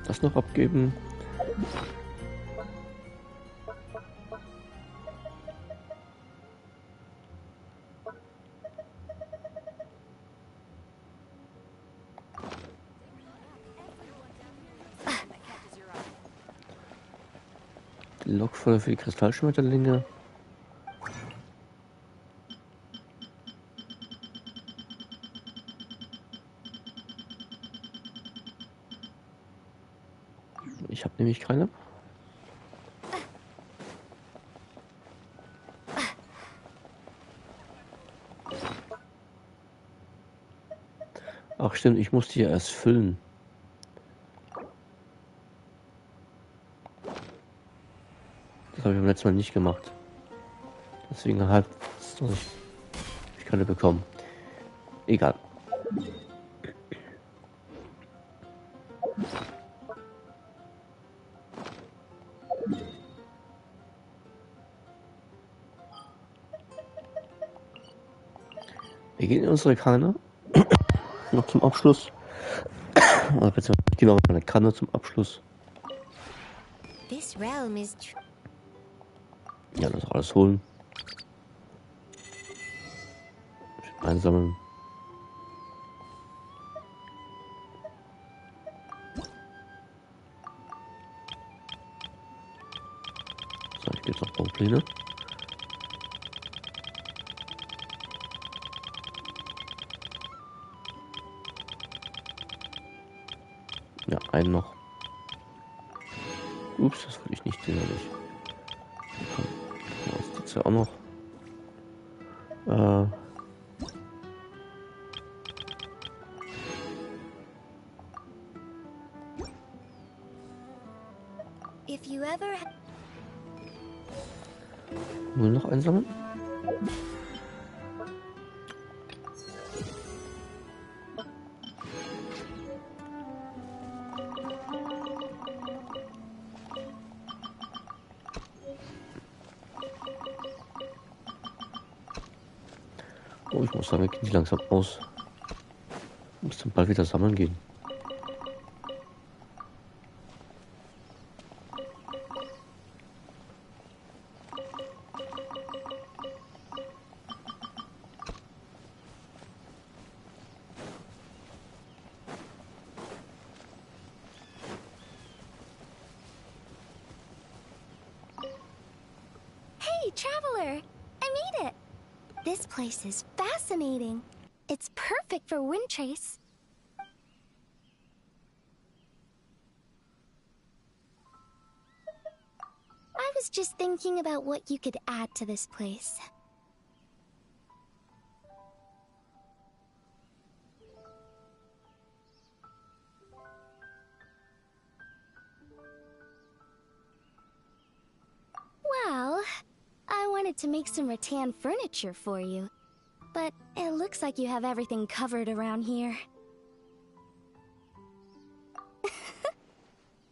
Das noch abgeben. Die Lokfüller für die Kristallschmetterlinge. Ich habe nämlich keine. Ach stimmt, ich musste ja erst füllen. Das habe ich beim letzten Mal nicht gemacht. Deswegen hat ich keine bekommen. Egal. Wir gehen in unsere Kanne noch zum Abschluss. Oder beziehungsweise gehen wir eine Kanne zum Abschluss. This realm is Ja, das alles holen. Einsammeln. So, hier gibt es noch Baupläne. Ja, einen noch. Ups, das wollte ich nicht sehen. Komm, das ist ja auch noch. if you ever Nur noch einsammeln. Oh, ich muss sagen, wir gehen die langsam aus. Wir müssen bald wieder sammeln gehen. Hey, traveler! I made it! This place is fascinating. It's perfect for wind chase. I was just thinking about what you could add to this place. Well, I wanted to make some rattan furniture for you, but it looks like you have everything covered around here.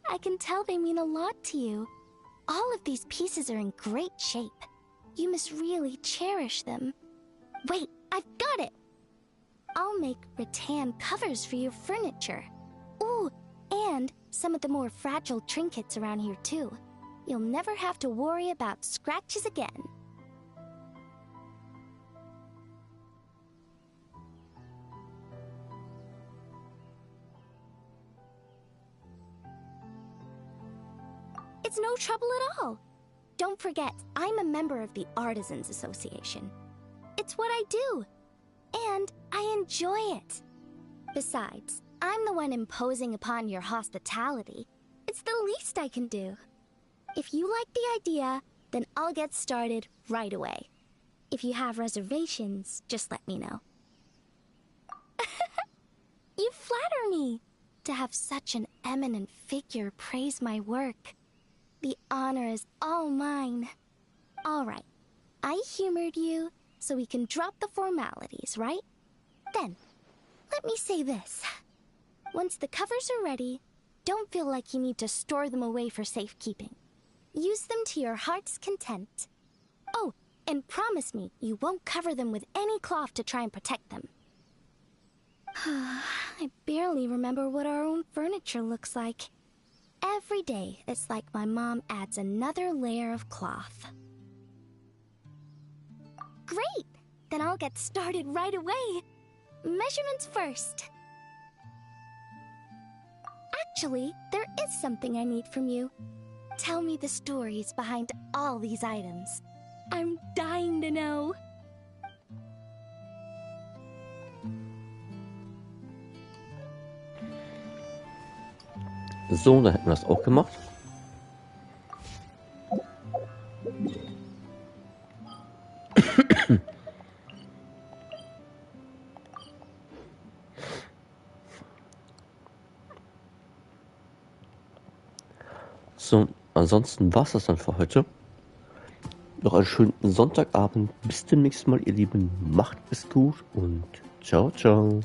I can tell they mean a lot to you. All of these pieces are in great shape. You must really cherish them. Wait, I've got it! I'll make rattan covers for your furniture. Ooh, and some of the more fragile trinkets around here too. You'll never have to worry about scratches again. It's no trouble at all. Don't forget, I'm a member of the Artisans Association. It's what I do, and I enjoy it. Besides, I'm the one imposing upon your hospitality. It's the least I can do. If you like the idea, then I'll get started right away. If you have reservations, just let me know. You flatter me. To have such an eminent figure praise my work. The honor is all mine. All right, I humored you, so we can drop the formalities, right? Then, let me say this. Once the covers are ready, don't feel like you need to store them away for safekeeping. Use them to your heart's content. Oh, and promise me you won't cover them with any cloth to try and protect them. I barely remember what our own furniture looks like. Every day, it's like my mom adds another layer of cloth. Great! Then I'll get started right away. Measurements first. Actually, there is something I need from you. Tell me the stories behind all these items. I'm dying to know. So, da hätten wir das auch gemacht. So, ansonsten war es das dann für heute. Noch einen schönen Sonntagabend. Bis zum nächsten Mal, ihr Lieben. Macht es gut und ciao, ciao.